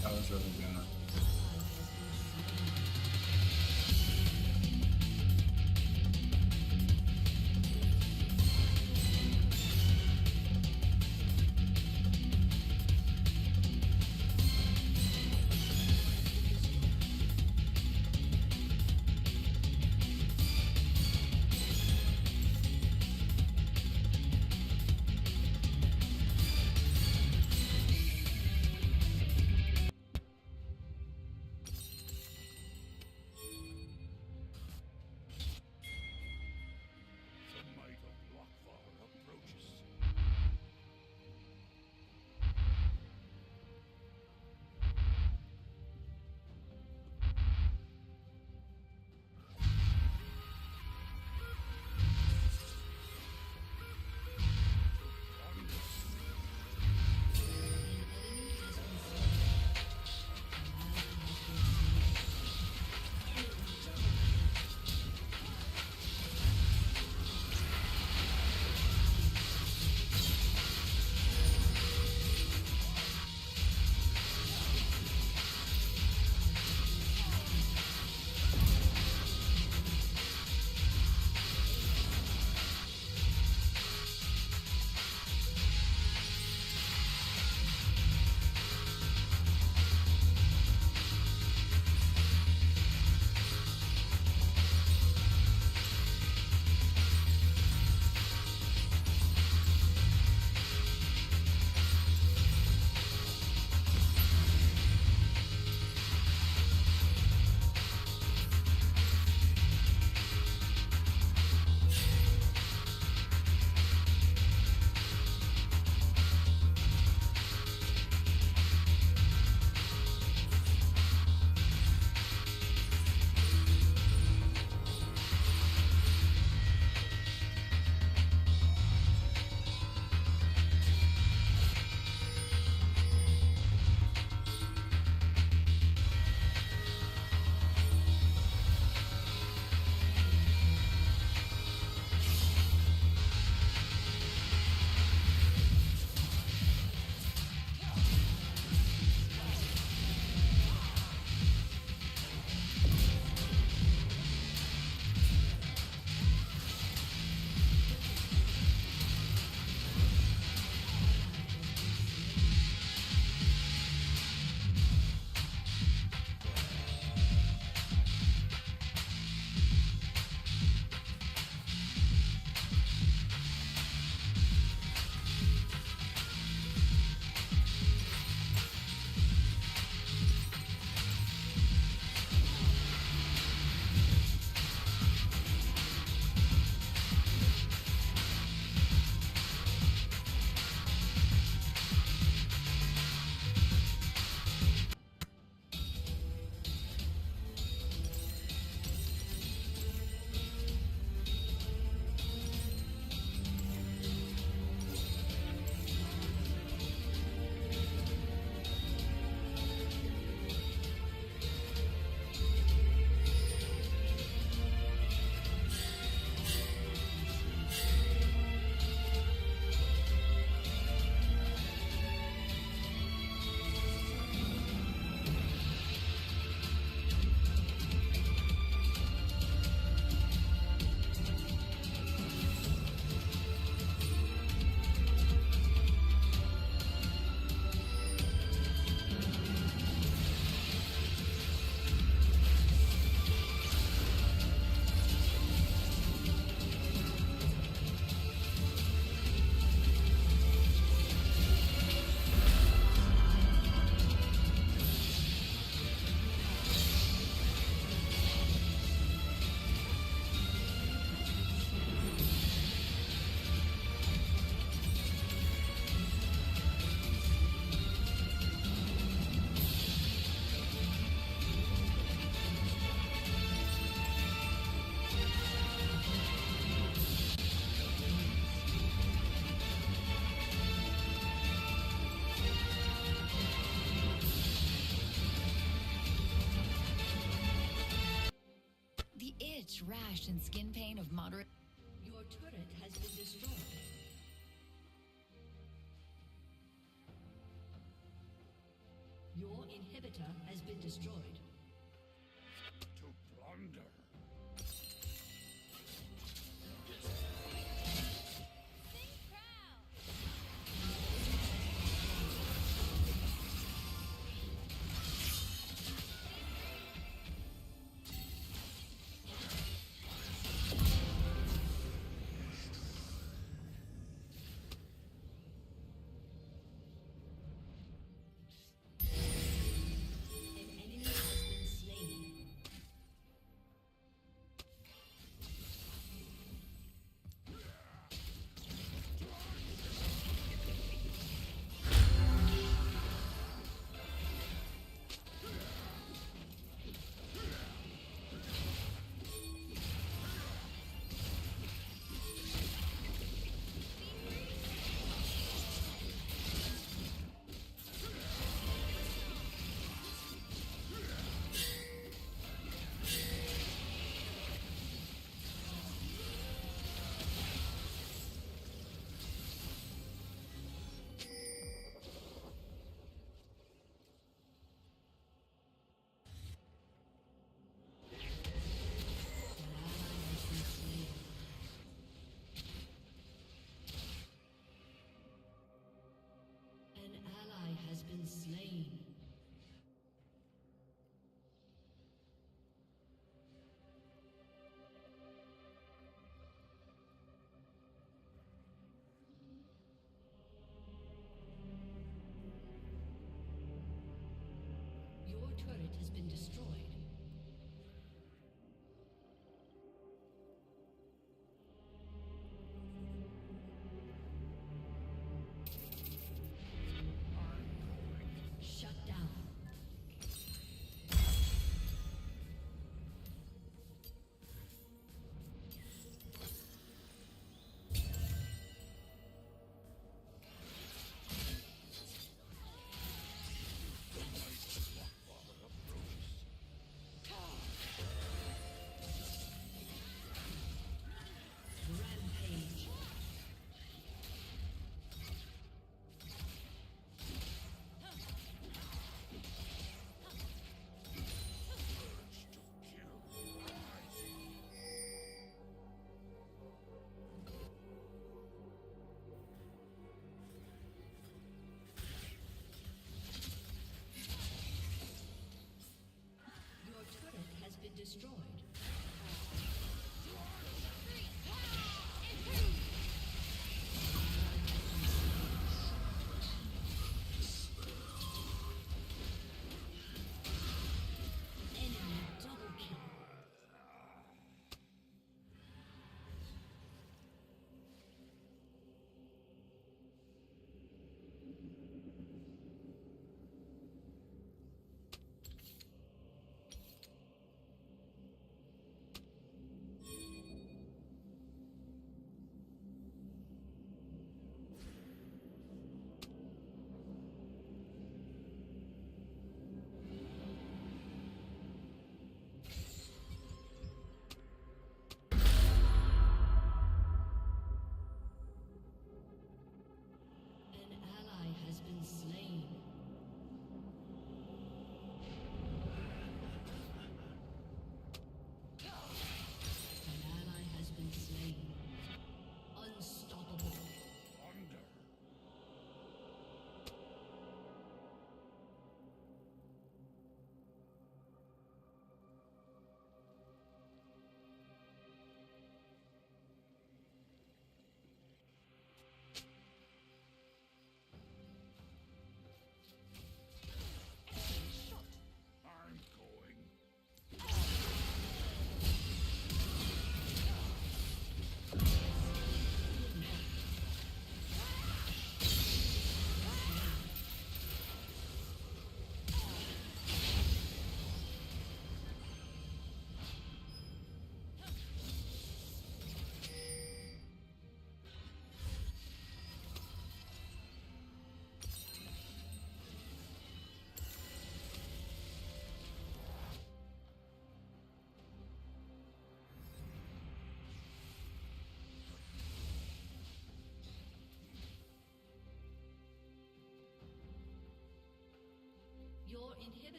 That was really good. itch, rash, and skin pain of moderate. Your turret has been destroyed. Your inhibitor has been destroyed. To plunder. An enemy has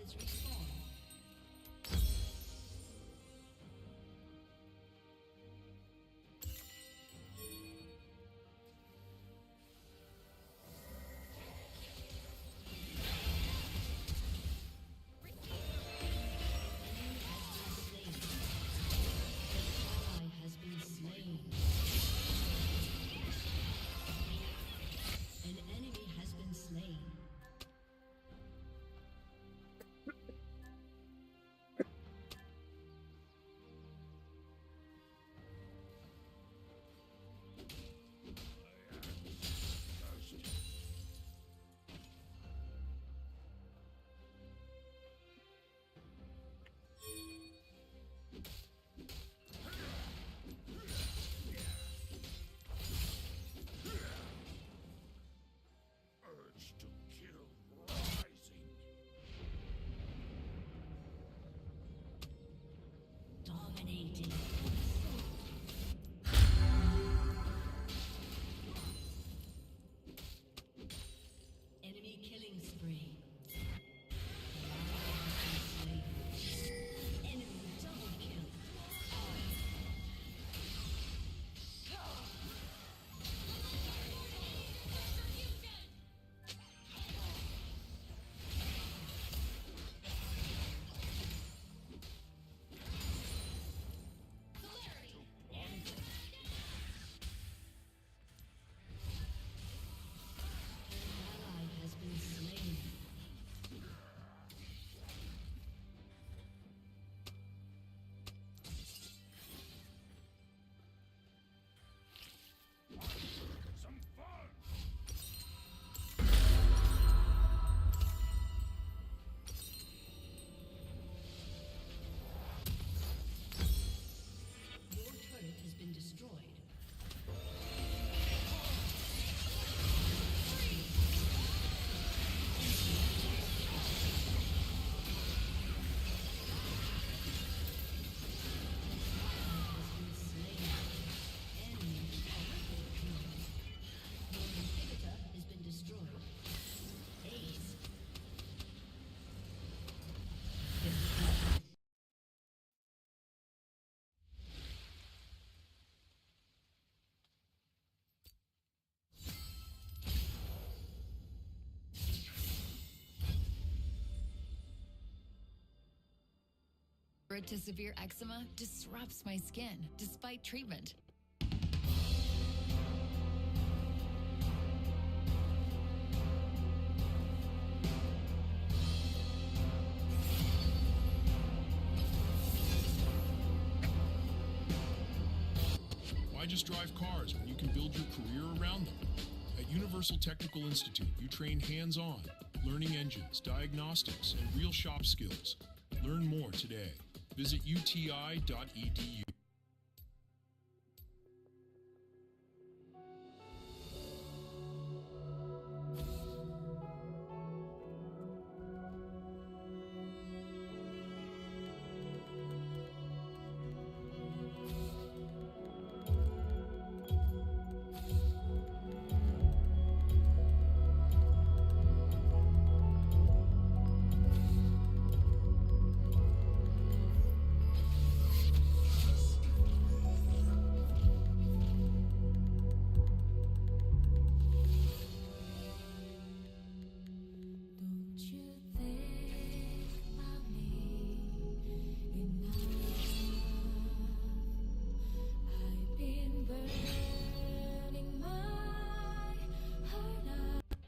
has respawned. Urge to kill rising. Dominating. Enemy killing spree. Enemy double kill. Ally has been slain. Some fun. Your turret has been destroyed. To severe eczema disrupts my skin despite treatment. Why just drive cars when you can build your career around them? At Universal Technical Institute, you train hands-on, learning engines, diagnostics, and real shop skills. Learn more today. Visit uti.edu.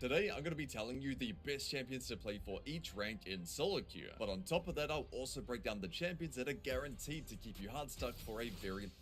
Today, I'm going to be telling you the best champions to play for each rank in solo queue. But on top of that, I'll also break down the champions that are guaranteed to keep you hard stuck for a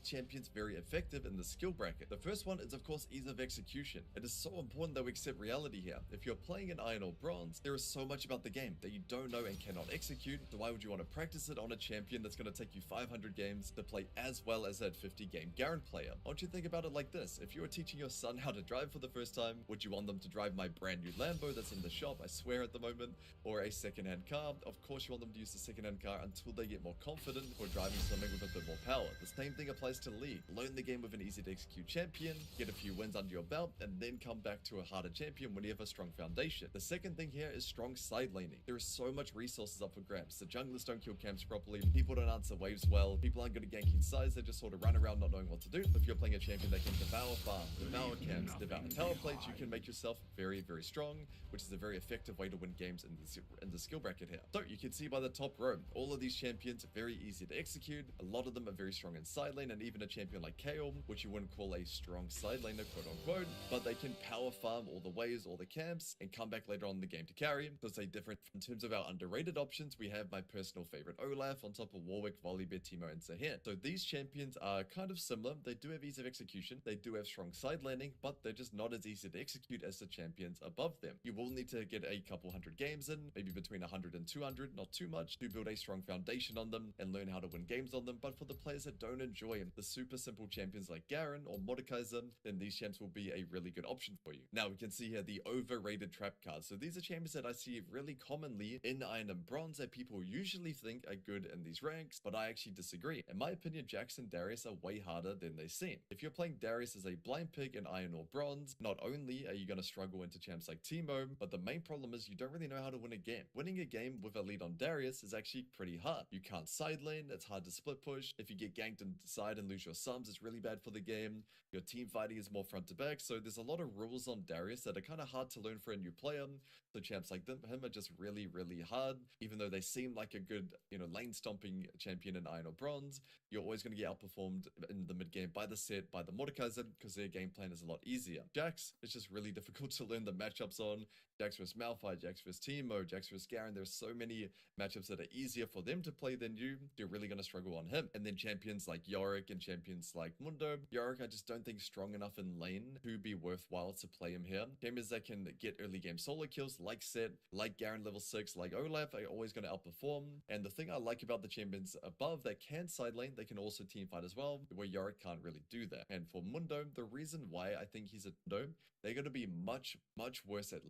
champions very effective in the skill bracket. The first one is of course ease of execution. It is so important that we accept reality here. If you're playing an iron or bronze, there is so much about the game that you don't know and cannot execute, so why would you want to practice it on a champion that's going to take you 500 games to play as well as that 50 game Garen player? Why don't you think about it like this? If you were teaching your son how to drive for the first time, would you want them to drive my brand brand new Lambo that's in the shop, I swear at the moment, or a second-hand car. Of course, you want them to use the second-hand car until they get more confident or driving something with a bit more power. The same thing applies to League. Learn the game with an easy-to-execute champion, get a few wins under your belt, and then come back to a harder champion when you have a strong foundation. The second thing here is strong side laning. There is so much resources up for grabs. The junglers don't kill camps properly, people don't answer waves well, people aren't good at ganking sides, they just sort of run around not knowing what to do. If you're playing a champion that can devour farm, devour camps, devour tower plates, you can make yourself very, very strong, which is a very effective way to win games in the skill bracket here. So you can see by the top row, all of these champions are very easy to execute. A lot of them are very strong in side lane, and even a champion like Kayle, which you wouldn't call a strong side laner, quote unquote, but they can power farm all the waves, all the camps, and come back later on in the game to carry. So it's a different. In terms of our underrated options, we have my personal favorite Olaf on top of Warwick, Volibear, Teemo, and Zahin. So these champions are kind of similar. They do have ease of execution, they do have strong side laning, but they're just not as easy to execute as the champions above them. You will need to get a couple hundred games in, maybe between 100 and 200, not too much, to build a strong foundation on them and learn how to win games on them. But for the players that don't enjoy the super simple champions like Garen or Mordekaiser, then these champs will be a really good option for you. Now we can see here the overrated trap cards. So these are champions that I see really commonly in Iron and Bronze that people usually think are good in these ranks, but I actually disagree. In my opinion, Jax and Darius are way harder than they seem. If you're playing Darius as a blind pig in Iron or Bronze, not only are you going to struggle into champs like Teemo, but the main problem is you don't really know how to win a game. Winning a game with a lead on Darius is actually pretty hard. You can't side lane, it's hard to split push. If you get ganked inside and lose your sums, it's really bad for the game. Your team fighting is more front to back, so there's a lot of rules on Darius that are kind of hard to learn for a new player. So champs like him are just really, really hard. Even though they seem like a good, lane stomping champion in Iron or Bronze, you're always going to get outperformed in the mid game by the set, by the Mordekaiser, because their game plan is a lot easier. Jax, it's just really difficult to learn the matchups on. Jax vs Malphite, Jax vs Teemo, Jax vs Garen. There's so many matchups that are easier for them to play than you. You're really going to struggle on him. And then champions like Yorick and champions like Mundo. Yorick, I just don't think strong enough in lane to be worthwhile to play him here. Champions that can get early game solo kills, like Set, like Garen level 6, like Olaf, are always going to outperform. And the thing I like about the champions above that can side lane, they can also team fight as well, where Yorick can't really do that. And for Mundo, the reason why I think he's a Mundo, they're going to be much, much worse at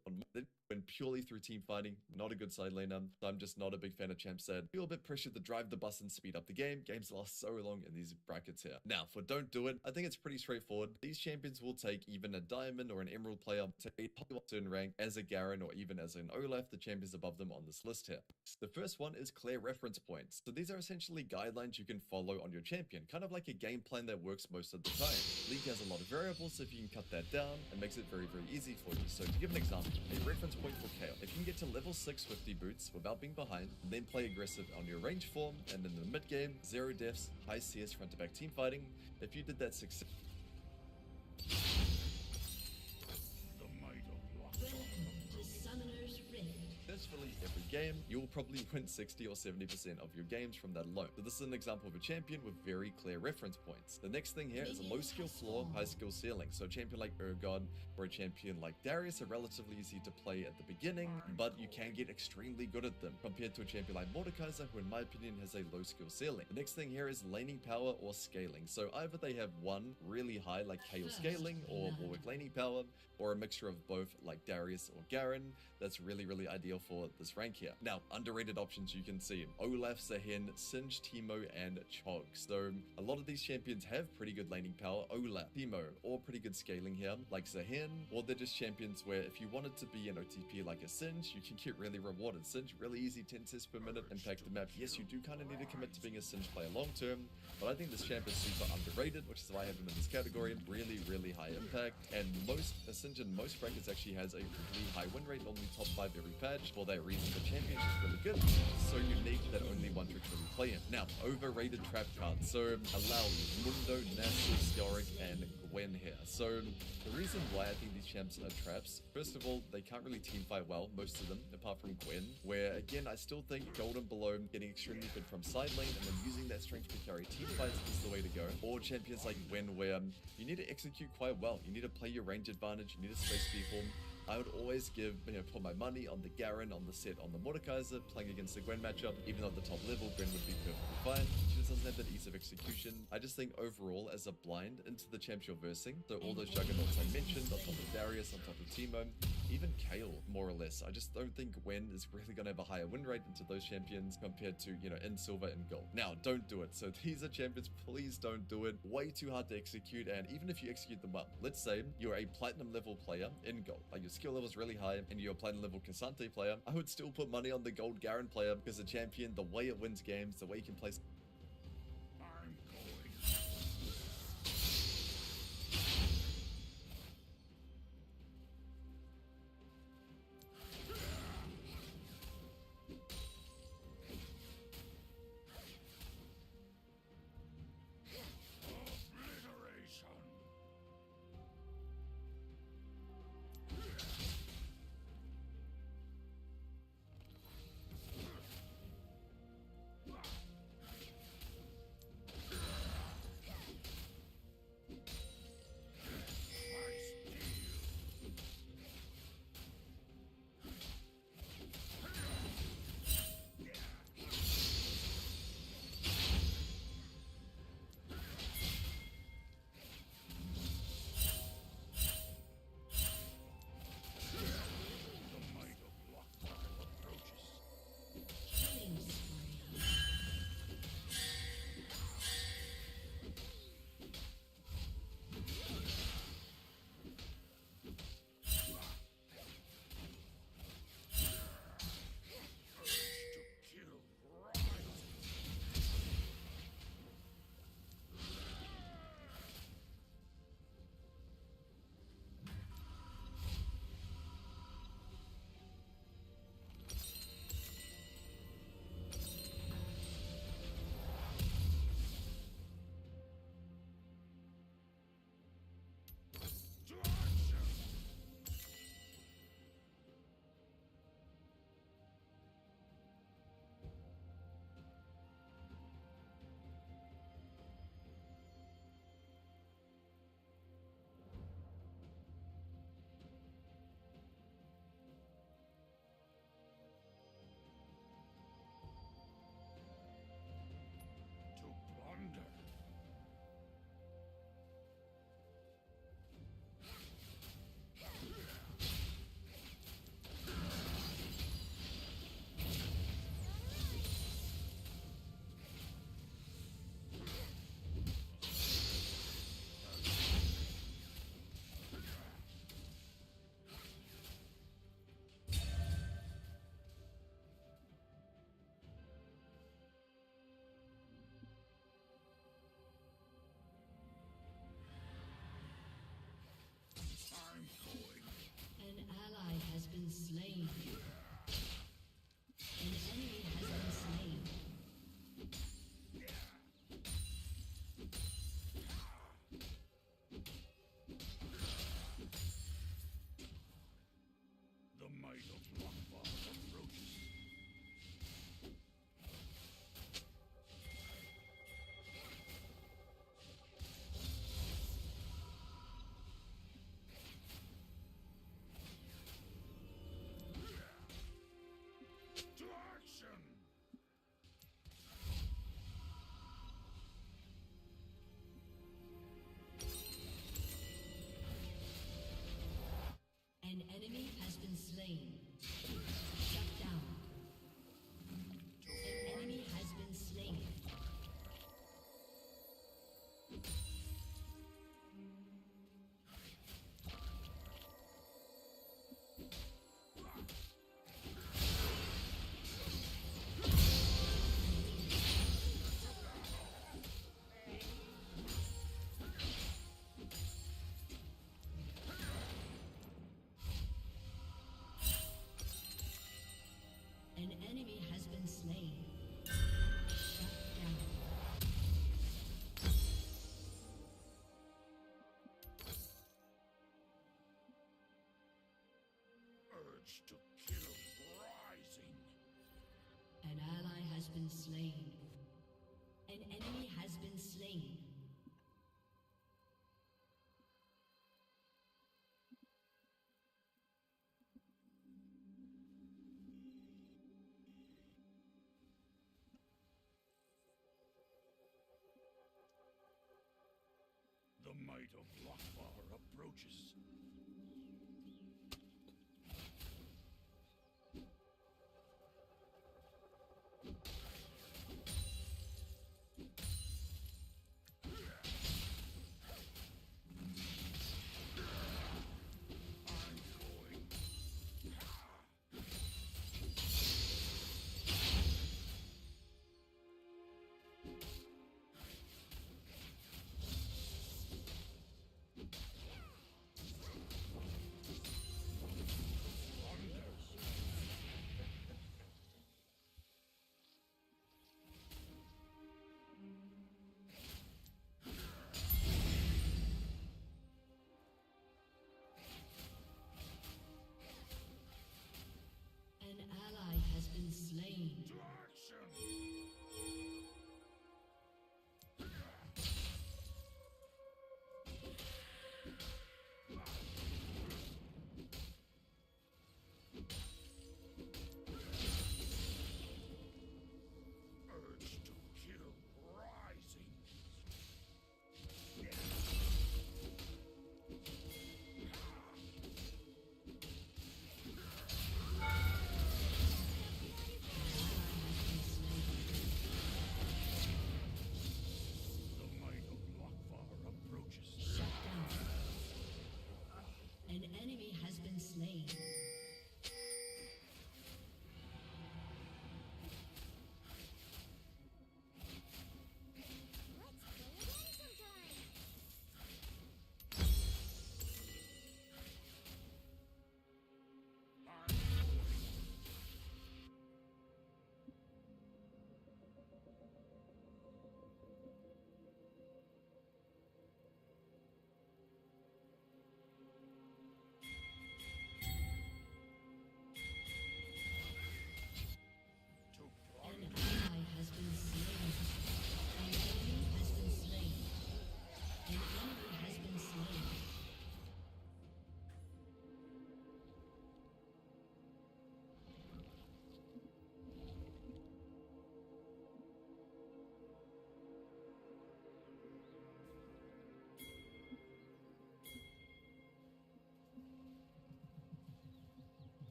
when purely through team fighting, not a good side laner. So I'm just not a big fan of champs that feel a bit pressured to drive the bus and speed up the game. Games last so long in these brackets here. Now, for don't do it, I think it's pretty straightforward. These champions will take even a diamond or an emerald player to a certain rank as a Garen or even as an Olaf, the champions above them on this list here. The first one is clear reference points. So these are essentially guidelines you can follow on your champion, kind of like a game plan that works most of the time. League has a lot of variables, so if you can cut that down, it makes it very, very easy for you. So to give an example, a reference point for Kayle. If you can get to level 6 50 boots without being behind, then play aggressive on your range form, and in the mid game, 0 deaths, high CS front to back team fighting. If you did that successfully, every game, you'll probably win 60 or 70% of your games from that alone. So this is an example of a champion with very clear reference points. The next thing here is a low skill floor, high skill ceiling. So a champion like Urgon or a champion like Darius are relatively easy to play at the beginning, but you can get extremely good at them compared to a champion like Mordekaiser, who in my opinion has a low skill ceiling. The next thing here is laning power or scaling. So either they have one really high like Kayle scaling or Warwick laning power, or a mixture of both like Darius or Garen. That's really, really ideal for this rank here. Now, underrated options you can see Olaf, Zahin, Singe, Teemo, and Chog. So a lot of these champions have pretty good laning power. Olaf, Teemo, or pretty good scaling here, like Zahin, or they're just champions where if you wanted to be an OTP like a Singe, you can get really rewarded. Singe, really easy, 10 cents per minute, impact the map. Yes, you do kind of need to commit to being a Singe player long term, but I think this champ is super underrated, which is why I have him in this category. Really, really high impact, and a Singe in most brackets actually has a really high win rate, normally top 5 every patch. For that reason, the champion is really good. So unique that only one trick really play him. Now, overrated trap cards. So Alawi, Mundo, Nasus, Yorick, and Gwen here. So the reason why I think these champs are traps, first of all, they can't really team fight well, most of them, apart from Gwen, where again, I still think Golden below getting extremely good from side lane and then using that strength to carry team fights is the way to go. Or champions like Gwen, where you need to execute quite well. You need to play your range advantage, you need to space people. I would always put my money on the Garen, on the set, on the Mordekaiser, playing against the Gwen matchup. Even though at the top level, Gwen would be perfectly fine. She just doesn't have that ease of execution. I just think overall, as a blind into the champs you're versing, so all those juggernauts I mentioned, on top of Darius, on top of Teemo, even Kayle, more or less. I just don't think Gwen is really going to have a higher win rate into those champions compared to, in silver and gold. Now, don't do it. So these are champions, please don't do it. Way too hard to execute, and even if you execute them well, let's say you're a platinum level player in gold, like your skill level is really high, and you're a platinum level Cassante player, I would still put money on the gold Garen player because the champion, the way it wins games, the way you can place. I'm going. Obliteration. An ally has been slain. An enemy has been slain. The might of Lockball approaches. To action! An enemy has been slain. Shut down. An enemy has been slain. An enemy has been slain. Shut down. Urge to kill rising. An ally has been slain. An enemy has been slain. The might of Lockbar approaches.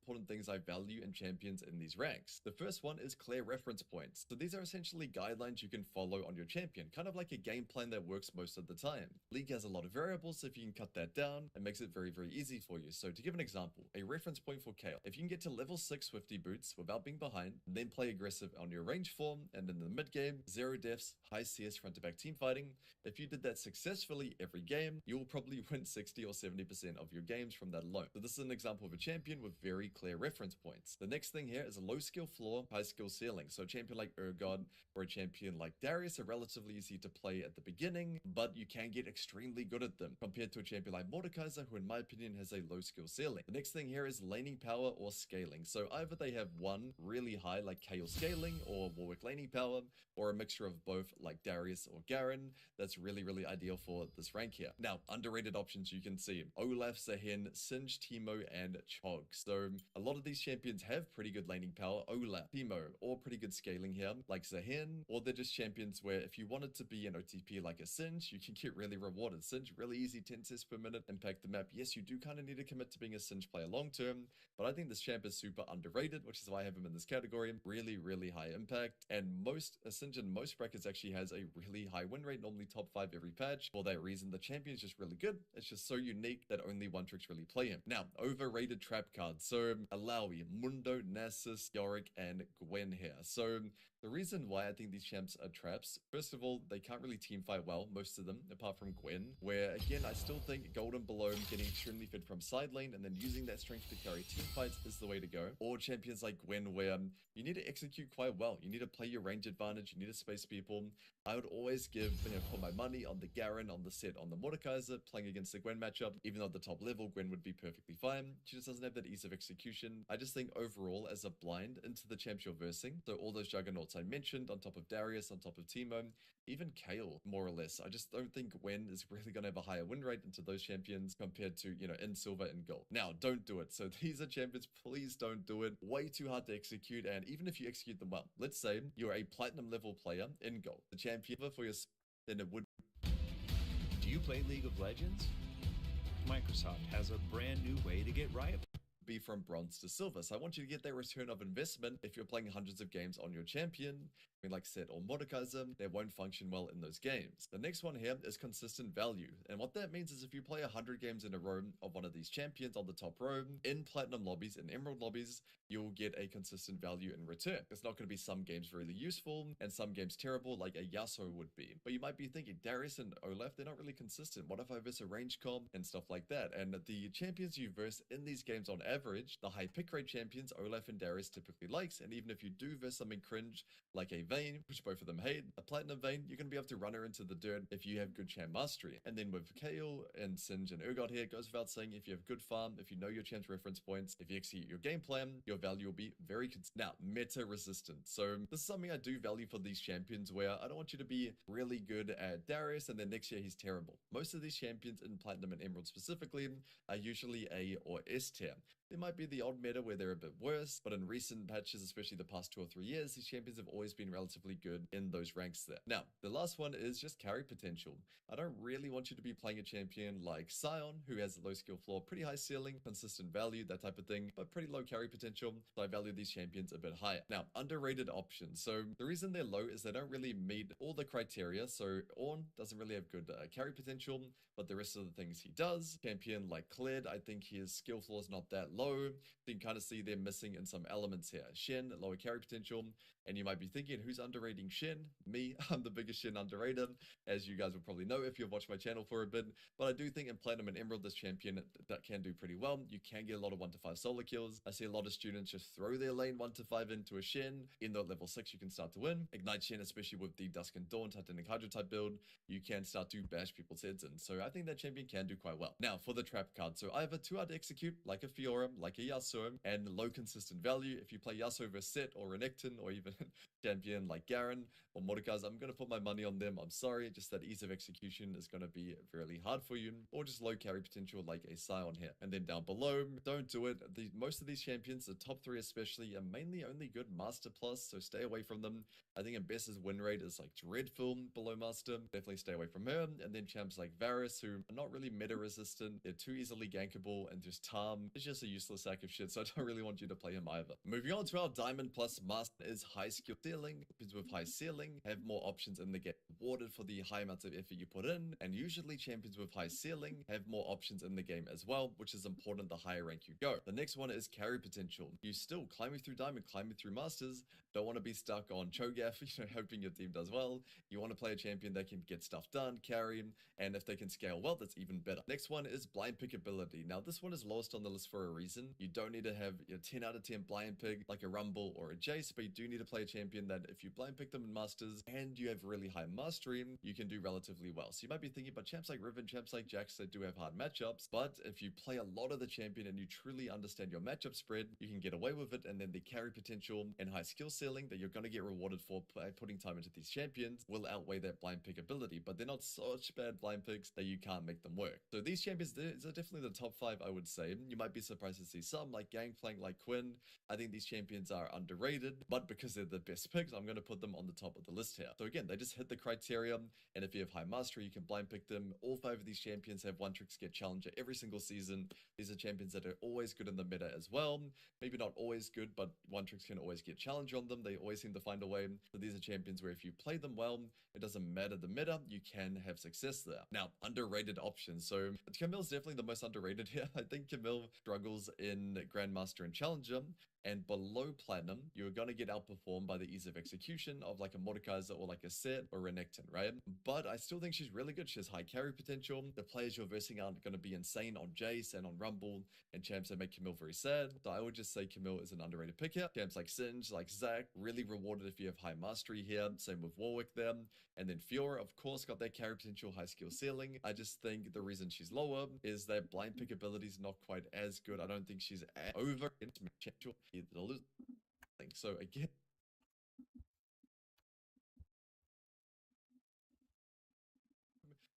important things I value in champions in these ranks. The first one is clear reference points. So these are essentially guidelines you can follow on your champion, kind of like a game plan that works most of the time. League has a lot of variables, so if you can cut that down, it makes it very, very easy for you. So to give an example, a reference point for Kale. If you can get to level 6 50 boots without being behind, then play aggressive on your range form, and in the mid game, 0 deaths, high CS front to back team fighting. If you did that successfully every game, you will probably win 60 or 70% of your games from that alone. So this is an example of a champion with very clear reference points. The next thing here is a low skill floor, high skill ceiling. So a champion like Urgot or a champion like Darius are relatively easy to play at the beginning, but you can get extremely good at them compared to a champion like Mordekaiser, who in my opinion has a low skill ceiling. The next thing here is laning power or scaling. So either they have one really high like Kayle scaling or Warwick laning power, or a mixture of both like Darius or Garen. That's really, really ideal for this rank here. Now, underrated options you can see: Olaf, Zahin, Singe, Teemo, and Chog. So a lot of these champions have pretty good laning power. Olaf, Teemo, or pretty good scaling here, like Zahin, or they're just champions where if you wanted to be an OTP like a Singe, you can get really rewarded. Singe, really easy, 10 cents per minute, impact the map. Yes, you do kind of need to commit to being a Singe player long term, but I think this champ is super underrated, which is why I have him in this category. Really, really high impact, and a Singe in most brackets actually has a really high win rate, normally top 5 every patch. For that reason, the champion is just really good. It's just so unique that only one tricks really play him. Now, overrated trap cards. So Alawi, Mundo, Nasus, Yorick, and Gwen here. So the reason why I think these champs are traps, first of all, they can't really team fight well, most of them, apart from Gwen, where again, I still think Golden below getting extremely fit from side lane and then using that strength to carry team fights is the way to go. Or champions like Gwen, where you need to execute quite well. You need to play your range advantage, you need to space people. I would always put my money on the Garen, on the set, on the Mordekaiser, playing against the Gwen matchup. Even though at the top level, Gwen would be perfectly fine. She just doesn't have that ease of execution. I just think overall, as a blind into the champs you're versing, so all those juggernauts I mentioned, on top of Darius, on top of Teemo, even Kayle, more or less, I just don't think Gwen is really going to have a higher win rate into those champions compared to, in silver and gold. Now, don't do it. So these are champions, please don't do it. Way too hard to execute, and even if you execute them well, let's say you're a platinum level player in gold, the champion for your, then it would. Do you play League of Legends? Microsoft has a brand new way to get Riot be from bronze to silver. So I want you to get that return of investment if you're playing hundreds of games on your champion. I mean, like Set or Mordekaiser, they won't function well in those games. The next one here is consistent value. And what that means is if you play 100 games in a row of one of these champions on the top row, in platinum lobbies, in emerald lobbies, you'll get a consistent value in return. It's not going to be some games really useful and some games terrible like a Yasuo would be. But you might be thinking, Darius and Olaf, they're not really consistent. What if I verse a range comp and stuff like that? And the champions you verse in these games on average, the high pick rate champions, Olaf and Darius typically likes. And even if you do verse something cringe like a Vayne, which both of them hate, a platinum Vayne, you're going to be able to run her into the dirt if you have good champ mastery. And then with Kayle and Singe and Urgot here, it goes without saying, if you have good farm, if you know your champ's reference points, if you execute your game plan, your value will be very now meta resistant. So this is something I do value for these champions, where I don't want you to be really good at Darius and then next year he's terrible. Most of these champions in platinum and emerald specifically are usually A or S tier. There might be the odd meta where they're a bit worse, but in recent patches, especially the past 2 or 3 years, these champions have always been relatively good in those ranks there. Now, the last one is just carry potential. I don't really want you to be playing a champion like Sion, who has a low skill floor, pretty high ceiling, consistent value, that type of thing, but pretty low carry potential. So I value these champions a bit higher. Now, underrated options. So the reason they're low is they don't really meet all the criteria. So Ornn doesn't really have good carry potential, but the rest of the things he does. Champion like Kled, I think his skill floor is not that low. So you can kind of see they're missing in some elements here. Shen, lower carry potential. And you might be thinking, who's underrating Shen? Me, I'm the biggest Shen underrated, as you guys will probably know if you've watched my channel for a bit. But I do think in Platinum and Emerald, this champion that can do pretty well. You can get a lot of 1 to 5 solo kills. I see a lot of students just throw their lane 1 to 5 into a Shen. In the level 6, you can start to win. Ignite Shen, especially with the Dusk and Dawn Titanic Hydra type build, you can start to bash people's heads in. So I think that champion can do quite well. Now, for the trap card. So either too hard to execute, like a Fiora, like a Yasuo, and low consistent value. If you play Yasuo versus Set or Renekton, or even champion like Garen or Mordekaiser, I'm going to put my money on them. I'm sorry, just that ease of execution is going to be really hard for you, or just low carry potential like a Scion here. And then down below, don't do it. Most of these champions, the top 3 especially, are mainly only good Master Plus, so stay away from them. I think Ambessa's win rate is like dreadful below Master. Definitely stay away from her. And then champs like Varus, who are not really meta resistant. They're too easily gankable, and just Tarm is just a useless sack of shit, so I don't really want you to play him either. Moving on to our Diamond Plus Master is high skill ceiling. Champions with high ceiling have more options in the game, rewarded for the high amounts of effort you put in, and usually champions with high ceiling have more options in the game as well, which is important the higher rank you go. The next one is carry potential. You still climbing through Diamond, climbing through Masters, don't want to be stuck on Cho'Gath, hoping your team does well. You want to play a champion that can get stuff done, carry, and if they can scale well, that's even better. Next one is blind pick ability. Now this one is lowest on the list for a reason. You don't need to have your 10 out of 10 blind pick like a Rumble or a Jace, but you do need to play a champion that if you blind pick them in Masters and you have really high mastery, you can do relatively well. So you might be thinking about champs like Riven, champs like Jax that do have hard matchups, but if you play a lot of the champion and you truly understand your matchup spread, you can get away with it, and then the carry potential and high skill ceiling that you're going to get rewarded for by putting time into these champions will outweigh that blind pick ability, but they're not such bad blind picks that you can't make them work. So these champions, these are definitely the top 5, I would say. You might be surprised to see some like Gangplank, like Quinn. I think these champions are underrated, but because they're the best picks, I'm going to put them on the top of the list here. So again, they just hit the criteria, and if you have high mastery, you can blind pick them. All 5 of these champions have one tricks get challenger every single season. These are champions that are always good in the meta as well. Maybe not always good, but one tricks can always get challenge on them. They always seem to find a way. So these are champions where if you play them well, it doesn't matter the meta, you can have success there. Now, underrated options. So Camille's definitely the most underrated here. I think Camille struggles in Grandmaster and Challenger, and below Platinum, you're going to get outperformed by the ease of execution of like a Mordekaiser or like a Set or Renekton, right? But I still think she's really good. She has high carry potential. The players you're versing aren't going to be insane on Jace and on Rumble and champs that make Camille very sad. So I would just say Camille is an underrated pick here. Champs like Singe, like Zac, really rewarded if you have high mastery here. Same with Warwick there. And then Fiora, of course, got that carry potential, high skill ceiling. I just think the reason she's lower is that blind pick ability is not quite as good. I don't think she's over in potential. So again,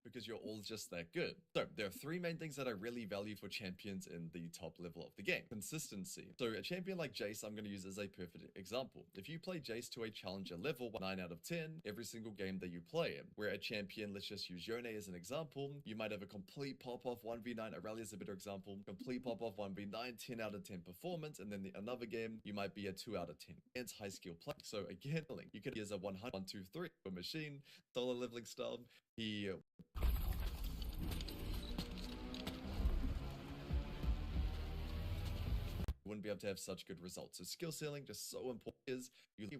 because you're all just that good. So there are 3 main things that I really value for champions in the top level of the game. Consistency. So a champion like Jace, I'm going to use as a perfect example. If you play Jace to a challenger level 9 out of 10 every single game that you play in, where a champion, let's just use Yone as an example, you might have a complete pop-off 1v9, Aurelia is a better example, complete pop-off 1v9, 10 out of 10 performance, and then another game, you might be a 2 out of 10. It's high skill play. So again, you could use a 100, 1, 2, 3, a machine, solo leveling style. He wouldn't be able to have such good results. So skill ceiling just so important.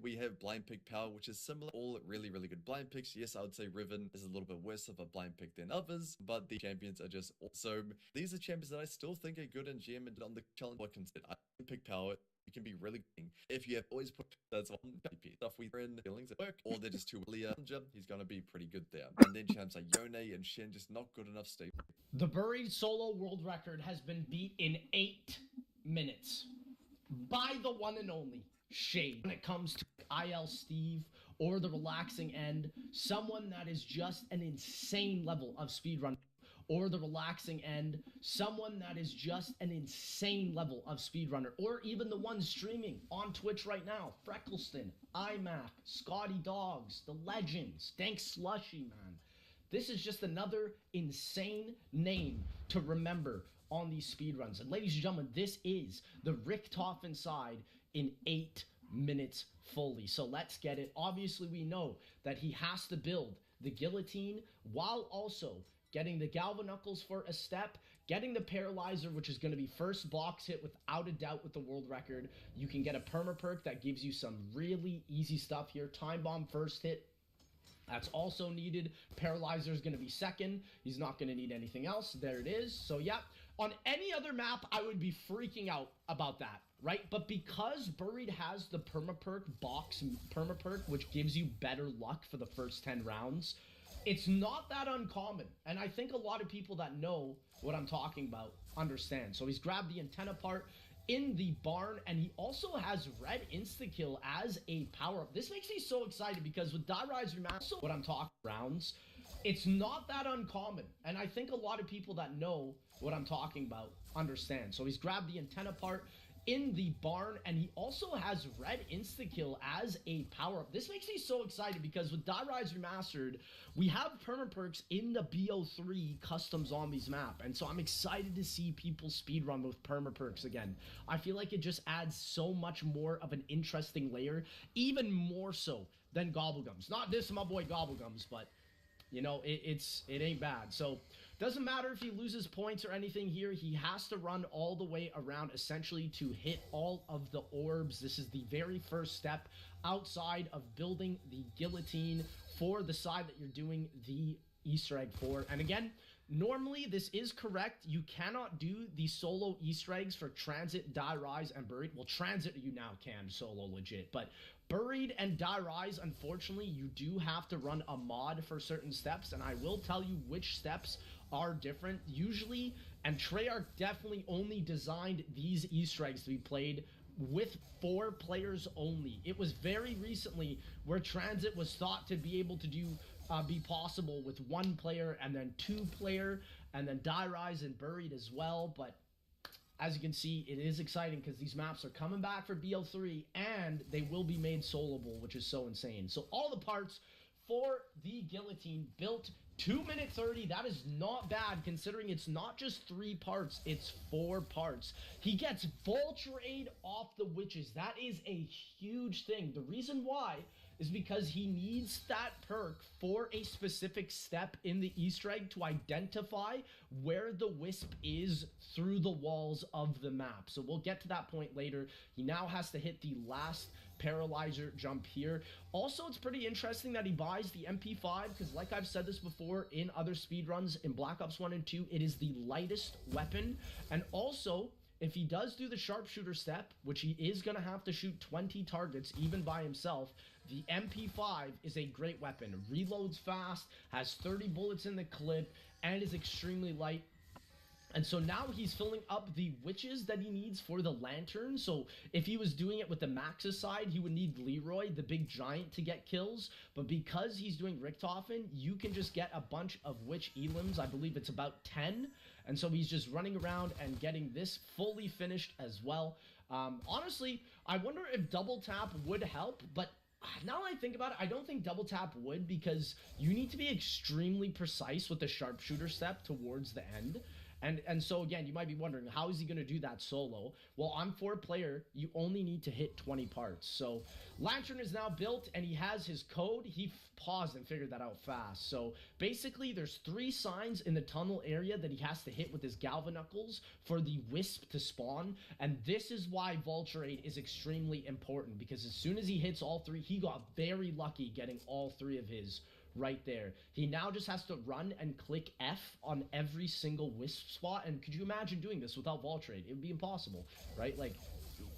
We have blind pick power, which is similar. All really good blind picks. Yes, I would say Riven is a little bit worse of a blind pick than others, but the champions are just also, these are champions that I still think are good in GM and on the challenge. What consider I pick power. You can be really good if you have always put that's one stuff we in feelings at work, or they're just too early. He's gonna be pretty good there. And then champs like Yone and Shen just not good enough state. The buried solo world record has been beat in 8 minutes by the one and only Shade. When it comes to IL Steve or the relaxing end, someone that is just an insane level of speedrun. Or the relaxing end, someone that is just an insane level of speedrunner, or even the ones streaming on Twitch right now, Freckleston, iMac, Scotty Dogs, the Legends, Dank Slushy, man. This is just another insane name to remember on these speedruns. And ladies and gentlemen, this is the Richtofen side in 8 minutes fully. So let's get it. Obviously, we know that he has to build the guillotine while also getting the Galvanuckles for a step, getting the Paralyzer, which is going to be first box hit without a doubt with the world record. You can get a perma perk that gives you some really easy stuff here. Time Bomb first hit. That's also needed. Paralyzer is going to be second. He's not going to need anything else. There it is. So yeah, on any other map, I would be freaking out about that, right? But because Buried has the perma perk box perma perk, which gives you better luck for the first 10 rounds, it's not that uncommon, and I think a lot of people that know what I'm talking about understand. So he's grabbed the antenna part. in the barn, and he also has red insta-kill as a power-up. This makes me so excited because with Die Rise Remastered, what I'm talking rounds, it's not that uncommon, and I think a lot of people that know what I'm talking about understand. So he's grabbed the antenna part in the barn, and he also has red insta-kill as a power-up. This makes me so excited because with Die Rise Remastered, we have perma-perks in the BO3 custom zombies map, and so I'm excited to see people speedrun with perma-perks again. I feel like it just adds so much more of an interesting layer, even more so than Gobblegums. Not this, my boy Gobblegums, but you know, it ain't bad. So doesn't matter if he loses points or anything here. He has to run all the way around essentially to hit all of the orbs. This is the very first step outside of building the guillotine for the side that you're doing the Easter egg for. And again, normally this is correct. You cannot do the solo Easter eggs for Transit, Die Rise, and Buried. Well, Transit you now can solo legit, but Buried and Die Rise, unfortunately, you do have to run a mod for certain steps, and I will tell you which steps are different. Usually, and Treyarch definitely only designed these Easter eggs to be played with 4 players only. It was very recently where Transit was thought to be able to do be possible with 1 player and then 2 player, and then Die Rise and Buried as well, but as you can see, it is exciting because these maps are coming back for BO3 and they will be made soloable, which is so insane. So all the parts for the guillotine built 2 minute 30. That is not bad considering it's not just 3 parts, it's 4 parts. He gets Vulture Aid off the witches. That is a huge thing. The reason why is because he needs that perk for a specific step in the Easter egg to identify where the wisp is through the walls of the map. So we'll get to that point later. He now has to hit the last paralyzer jump here. Also, it's pretty interesting that he buys the MP5 because, like I've said this before in other speedruns in Black Ops 1 and 2, it is the lightest weapon. And also, if he does do the sharpshooter step, which he is going to have to shoot 20 targets even by himself, the MP5 is a great weapon. Reloads fast, has 30 bullets in the clip, and is extremely light. And so now he's filling up the witches that he needs for the lantern. So if he was doing it with the Maxis side, he would need Leroy, the big giant, to get kills. But because he's doing Richthofen, you can just get a bunch of witch elims. I believe it's about 10. And so he's just running around and getting this fully finished as well. Honestly, I wonder if double tap would help, but now that I think about it, I don't think double tap would because you need to be extremely precise with the sharpshooter step towards the end. And so again, you might be wondering, how is he going to do that solo? Well, on 4 player, you only need to hit 20 parts. So Lantern is now built and he has his code. He paused and figured that out fast. So basically there's 3 signs in the tunnel area that he has to hit with his Galvanuckles for the wisp to spawn. And this is why Vulture Aid is extremely important because as soon as he hits all 3, he got very lucky getting all 3 of his right there. He now just has to run and click F on every single wisp spot. And could you imagine doing this without Vulture Aid? It would be impossible, right? Like,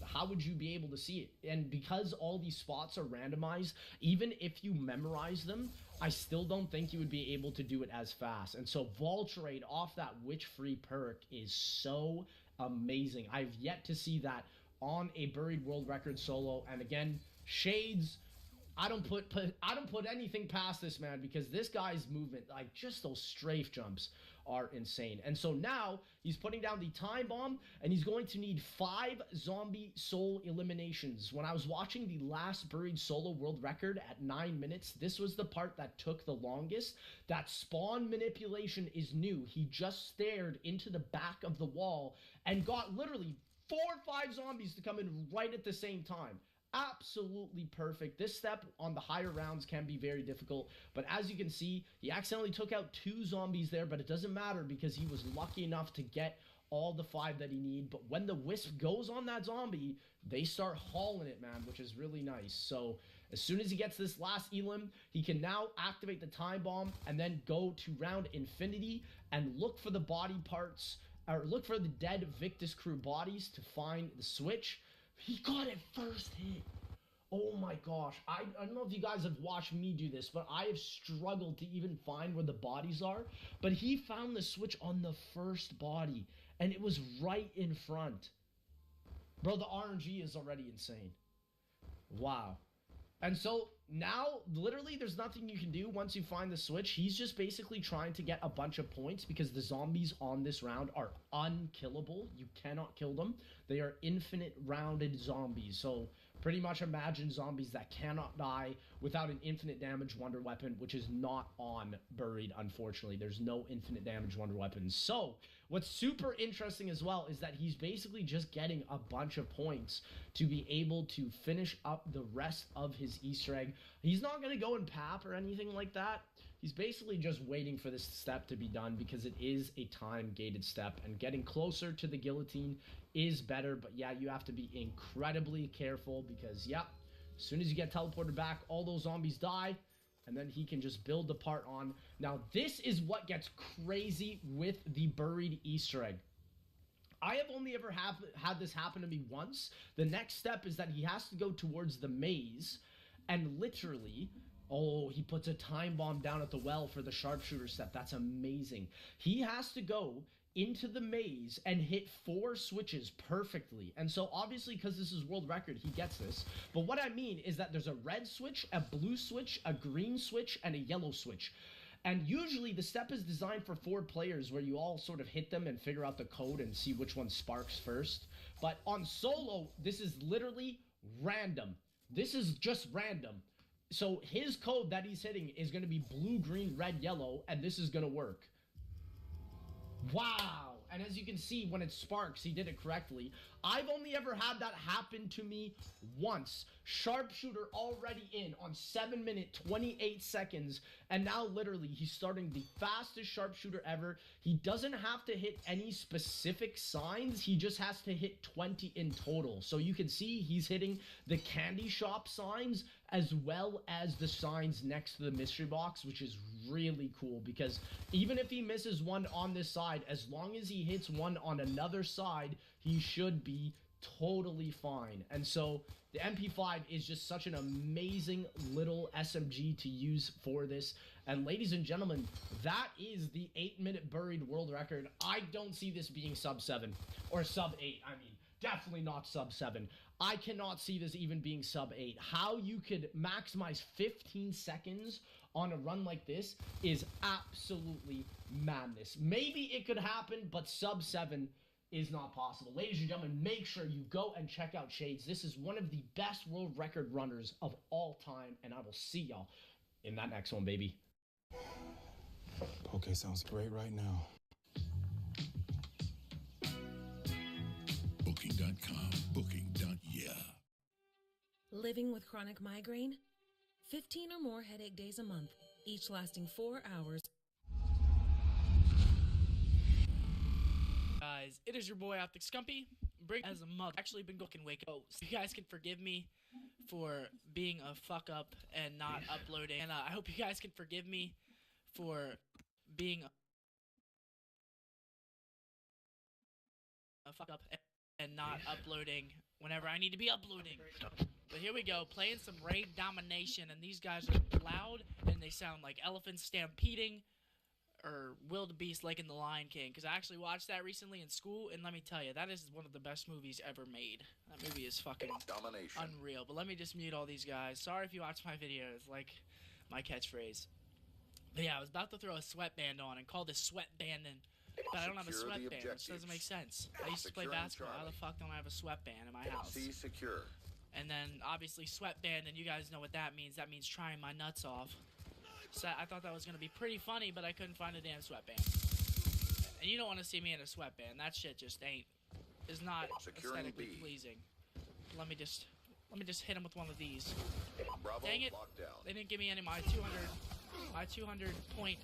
how would you be able to see it? And because all these spots are randomized, even if you memorize them, I still don't think you would be able to do it as fast. And so Vulture Aid off that witch-free perk is so amazing. I've yet to see that on a Buried World Record solo. And again, Shades, I don't put anything past this man because this guy's movement, like just those strafe jumps are insane. And so now he's putting down the time bomb and he's going to need 5 zombie soul eliminations. When I was watching the last Buried solo world record at 9 minutes, this was the part that took the longest. That spawn manipulation is new. He just stared into the back of the wall and got literally 4 or 5 zombies to come in right at the same time. Absolutely perfect. This step on the higher rounds can be very difficult, but as you can see, he accidentally took out 2 zombies there, but it doesn't matter because he was lucky enough to get all the 5 that he need. But when the wisp goes on that zombie, they start hauling it, man, which is really nice. So as soon as he gets this last elim, he can now activate the time bomb and then go to round infinity and look for the body parts, or look for the dead Victus crew bodies to find the switch. He got it first hit. Oh my gosh. I don't know if you guys have watched me do this, but I have struggled to even find where the bodies are. But he found the switch on the first body, and it was right in front. Bro, the RNG is already insane. Wow. And so now, literally, there's nothing you can do once you find the switch. He's just basically trying to get a bunch of points because the zombies on this round are unkillable. You cannot kill them. They are infinite rounded zombies. So pretty much imagine zombies that cannot die without an infinite damage wonder weapon, which is not on Buried, unfortunately. There's no infinite damage wonder weapons. So what's super interesting as well is that he's basically just getting a bunch of points to be able to finish up the rest of his Easter egg. He's not going to go and pap or anything like that. He's basically just waiting for this step to be done because it is a time-gated step, and getting closer to the guillotine is better. But yeah, you have to be incredibly careful because, yep, as soon as you get teleported back, all those zombies die, and then he can just build the part on. Now, this is what gets crazy with the Buried Easter egg. I have only ever had this happen to me once. The next step is that he has to go towards the maze, and literally, oh, he puts a time bomb down at the well for the sharpshooter step. That's amazing. He has to go into the maze and hit 4 switches perfectly. And so obviously, because this is world record, he gets this. But what I mean is that there's a red switch, a blue switch, a green switch, and a yellow switch. And usually the step is designed for 4 players where you all sort of hit them and figure out the code and see which one sparks first. But on solo, this is literally random. This is just random. So his code that he's hitting is going to be blue, green, red, yellow, and this is going to work. Wow. And as you can see, when it sparks, he did it correctly. I've only ever had that happen to me once. Sharpshooter already in on 7 minutes, 28 seconds. And now literally he's starting the fastest sharpshooter ever. He doesn't have to hit any specific signs. He just has to hit 20 in total. So you can see he's hitting the candy shop signs as well as the signs next to the mystery box, which is really cool because even if he misses one on this side, as long as he hits one on another side, he should be totally fine. And so the MP5 is just such an amazing little SMG to use for this. And ladies and gentlemen, that is the 8-minute Buried world record. I don't see this being sub 7 or sub 8. I mean, definitely not sub 7. I cannot see this even being sub 8. How you could maximize 15 seconds on a run like this is absolutely madness. Maybe it could happen, but sub 7 is not possible. Ladies and gentlemen, make sure you go and check out Shades. This is one of the best world record runners of all time, and I will see y'all in that next one, baby. Okay, sounds great right now. Booking.com, booking.yeah. Living with chronic migraine? 15 or more headache days a month, each lasting 4 hours. Guys, it is your boy Optic Scumpy. Bring as a mother. Actually been cooking wake up. So you guys can forgive me for being a fuck up and not uploading. And I hope you guys can forgive me for being a fuck up and not uploading whenever I need to be uploading. But here we go, playing some raid domination, and these guys are loud and they sound like elephants stampeding or wildebeest like in The Lion King, because I actually watched that recently in school, and let me tell you, that is one of the best movies ever made. That movie is fucking unreal. But let me just mute all these guys. Sorry if you watch my videos, like my catchphrase. But yeah, I was about to throw a sweatband on and call this sweatbanding, but I don't have a sweatband, which doesn't make sense. I used to play basketball. How the fuck don't I have a sweatband in my house? secure. And then obviously sweatband, and you guys know what that means. That means trying my nuts off. So I thought that was going to be pretty funny, but I couldn't find a damn sweatband. And you don't want to see me in a sweatband. That shit just is not aesthetically pleasing. Let me just hit him with one of these. Bravo, dang it. They didn't give me any of my 200 point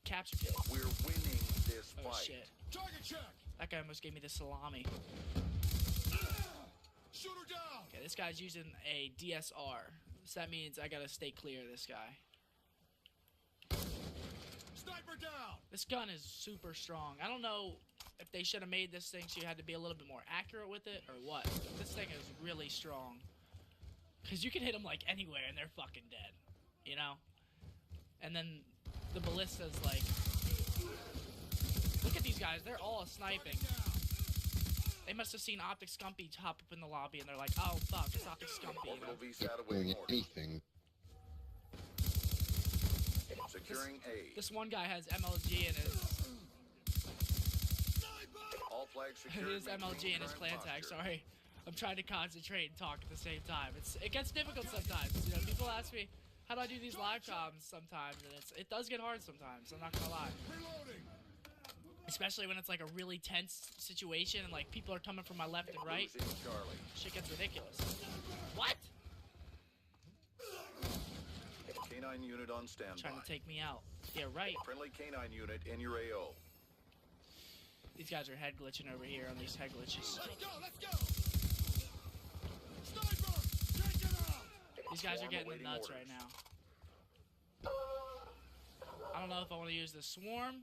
capture kill. We're winning this fight. fight. Shit. Target check. That guy almost gave me the salami. Shoot her down. Okay, this guy's using a DSR. So that means I gotta stay clear of this guy. Sniper down. This gun is super strong. I don't know if they should have made this thing so you had to be a little bit more accurate with it or what. But this thing is really strong. Because you can hit them like anywhere and they're fucking dead. You know? And then the ballista's like... Look at these guys. They're all sniping. They must have seen Optic Scumpy hop up in the lobby, and they're like, "Oh fuck, it's Optic Scumpy." You know? Orbital VSAT awaiting orders. Anything. Securing A. This one guy has MLG in his. All flags secured. It is Maintain MLG in his current clan tag. posture. Sorry, I'm trying to concentrate and talk at the same time. It gets difficult sometimes. You know, people ask me how do I do these live comms sometimes, and it does get hard sometimes. I'm not gonna lie. Especially when it's like a really tense situation and like people are coming from my left and right. Charlie. Shit gets ridiculous. What? Canine unit on standby. Trying to take me out. Yeah, right. Friendly canine unit in your AO. These guys are head glitching over here on these head glitches. Let's go, let's go! Sniper! Take it out! These guys are Swarm getting the awaiting nuts orders. right now. I don't know if I want to use the swarm.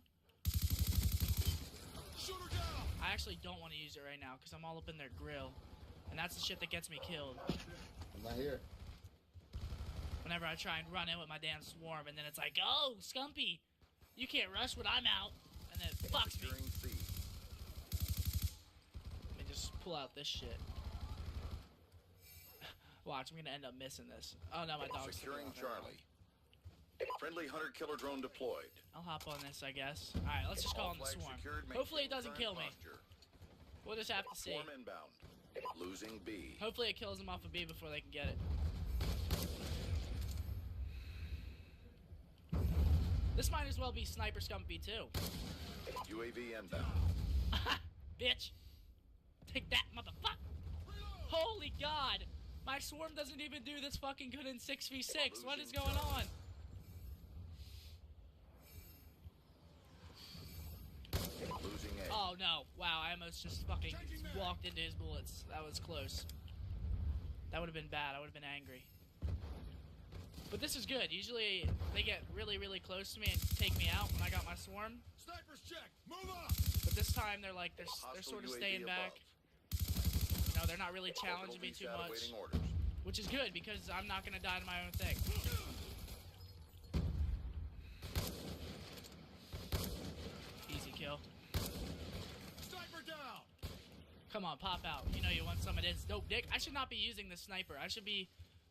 Shoot her down! I actually don't want to use it right now because I'm all up in their grill. And that's the shit that gets me killed. I'm not here. Whenever I try and run in with my damn swarm, and then it's like, oh, Scumpy, you can't rush when I'm out. And then it fucks me. Securing C. Let me just pull out this shit. Watch, I'm gonna end up missing this. Oh no, my dog's Securing still around. Charlie. Friendly hunter-killer drone deployed. I'll hop on this, I guess. Alright, let's just call All him the flags swarm. secured, Hopefully it maintain doesn't current kill me. posture. We'll just have to see. Swarm inbound. Losing B. Hopefully it kills them off of B before they can get it. This might as well be Sniper Scumpy too. UAV inbound. Bitch! Take that, motherfucker! Holy God! My swarm doesn't even do this fucking good in 6v6. What is going on? Losing A. Oh no. Wow, I almost just fucking walked into his bullets. That was close. That would have been bad. I would have been angry. But this is good. Usually they get really, really close to me and take me out when I got my swarm. Sniper's check! Move up! But this time they're like, they're Hostile sort of UAV staying back. above. No, they're not really challenging me too Orbital VSAT much. awaiting orders. Which is good because I'm not gonna die to my own thing. Easy kill. Sniper down! Come on, pop out. You know you want some of this dope dick. I should not be using the sniper. I should be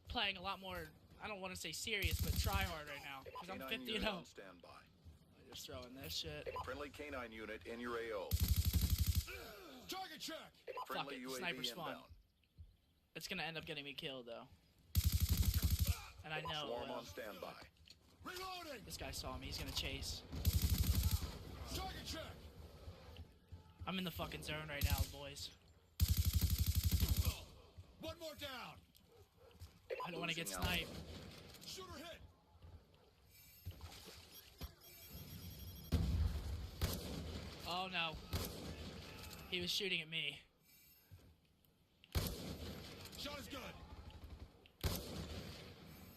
playing a lot more, I don't want to say serious, but try hard right now. Because I'm Canine 50 unit and 0. on standby. Just throwing this shit. Friendly canine unit in your AO. Target check! Fuck Friendly it, UAV sniper's fun. inbound. It's gonna end up getting me killed though. And I know Swarm on standby. Reloading! this guy saw me. He's gonna chase. Target check! I'm in the fucking zone right now, boys. One more down! I don't want to get Losing out. sniped. Shooter hit! Oh no. He was shooting at me. Shot is good!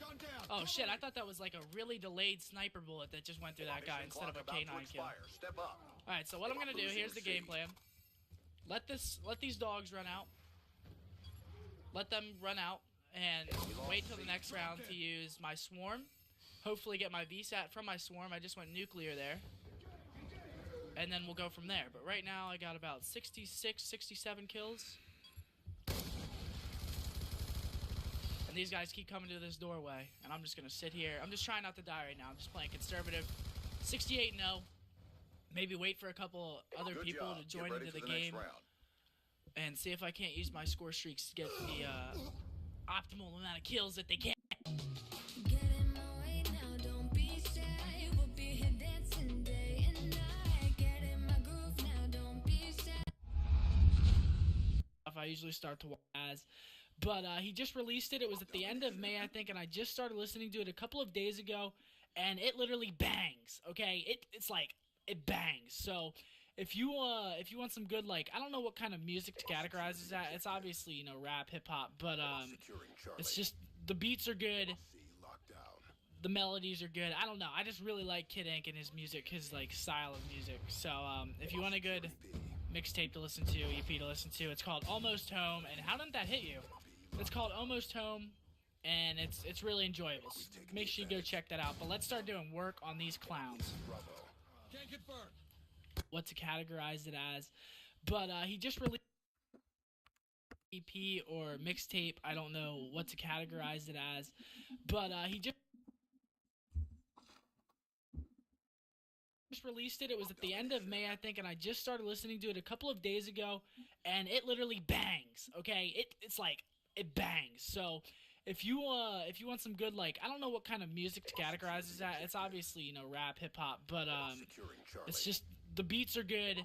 Gun down! Oh shit, I thought that was like a really delayed sniper bullet that just went through that guy instead of a Clock about to K9 kill. expire. Step up. Alright, so what I'm gonna do, Losing here's the C. game plan. Let these dogs run out. Let them run out and wait till the next round to use my swarm. Hopefully get my VSAT from my swarm. I just went nuclear there. And then we'll go from there. But right now I got about 66, 67 kills. And these guys keep coming to this doorway. And I'm just gonna sit here. I'm just trying not to die right now. I'm just playing conservative. 68-0. Maybe wait for a couple other Good people job. to Get join ready into for the next game. round. And see if I can't use my score streaks to get the optimal amount of kills that they can. Get in my way now, don't be shy. We'll be here dancing day and night. Get in my groove now, don't be shy. I usually start to watch as, but he just released it. It was at the end of May, I think, and I just started listening to it a couple of days ago, and it literally bangs. Okay, it's like it bangs. So if you want some good, like, I don't know what kind of music to categorize this at. It's obviously, you know, rap, hip hop, but it's just the beats are good. The melodies are good. I don't know. I just really like Kid Ink and his music, his like style of music. So if you want a good mixtape to listen to, EP to listen to, it's called Almost Home. And how didn't that hit you? It's called Almost Home, and it's really enjoyable. So make sure you go check that out. But let's start doing work on these clowns. Can't confirm. What to categorize it as. But he just released EP or mixtape. I don't know what to categorize it as, but he just released it. It was at the end of May, I think, and I just started listening to it a couple of days ago, and it literally bangs. Okay, it's like it bangs. So if you want some good, like, I don't know what kind of music to categorize it as. It's obviously, you know, rap, hip hop, but it's just the beats are good.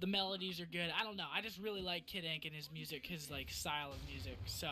The melodies are good. I don't know. I just really like Kid Ink and his music, his like style of music. So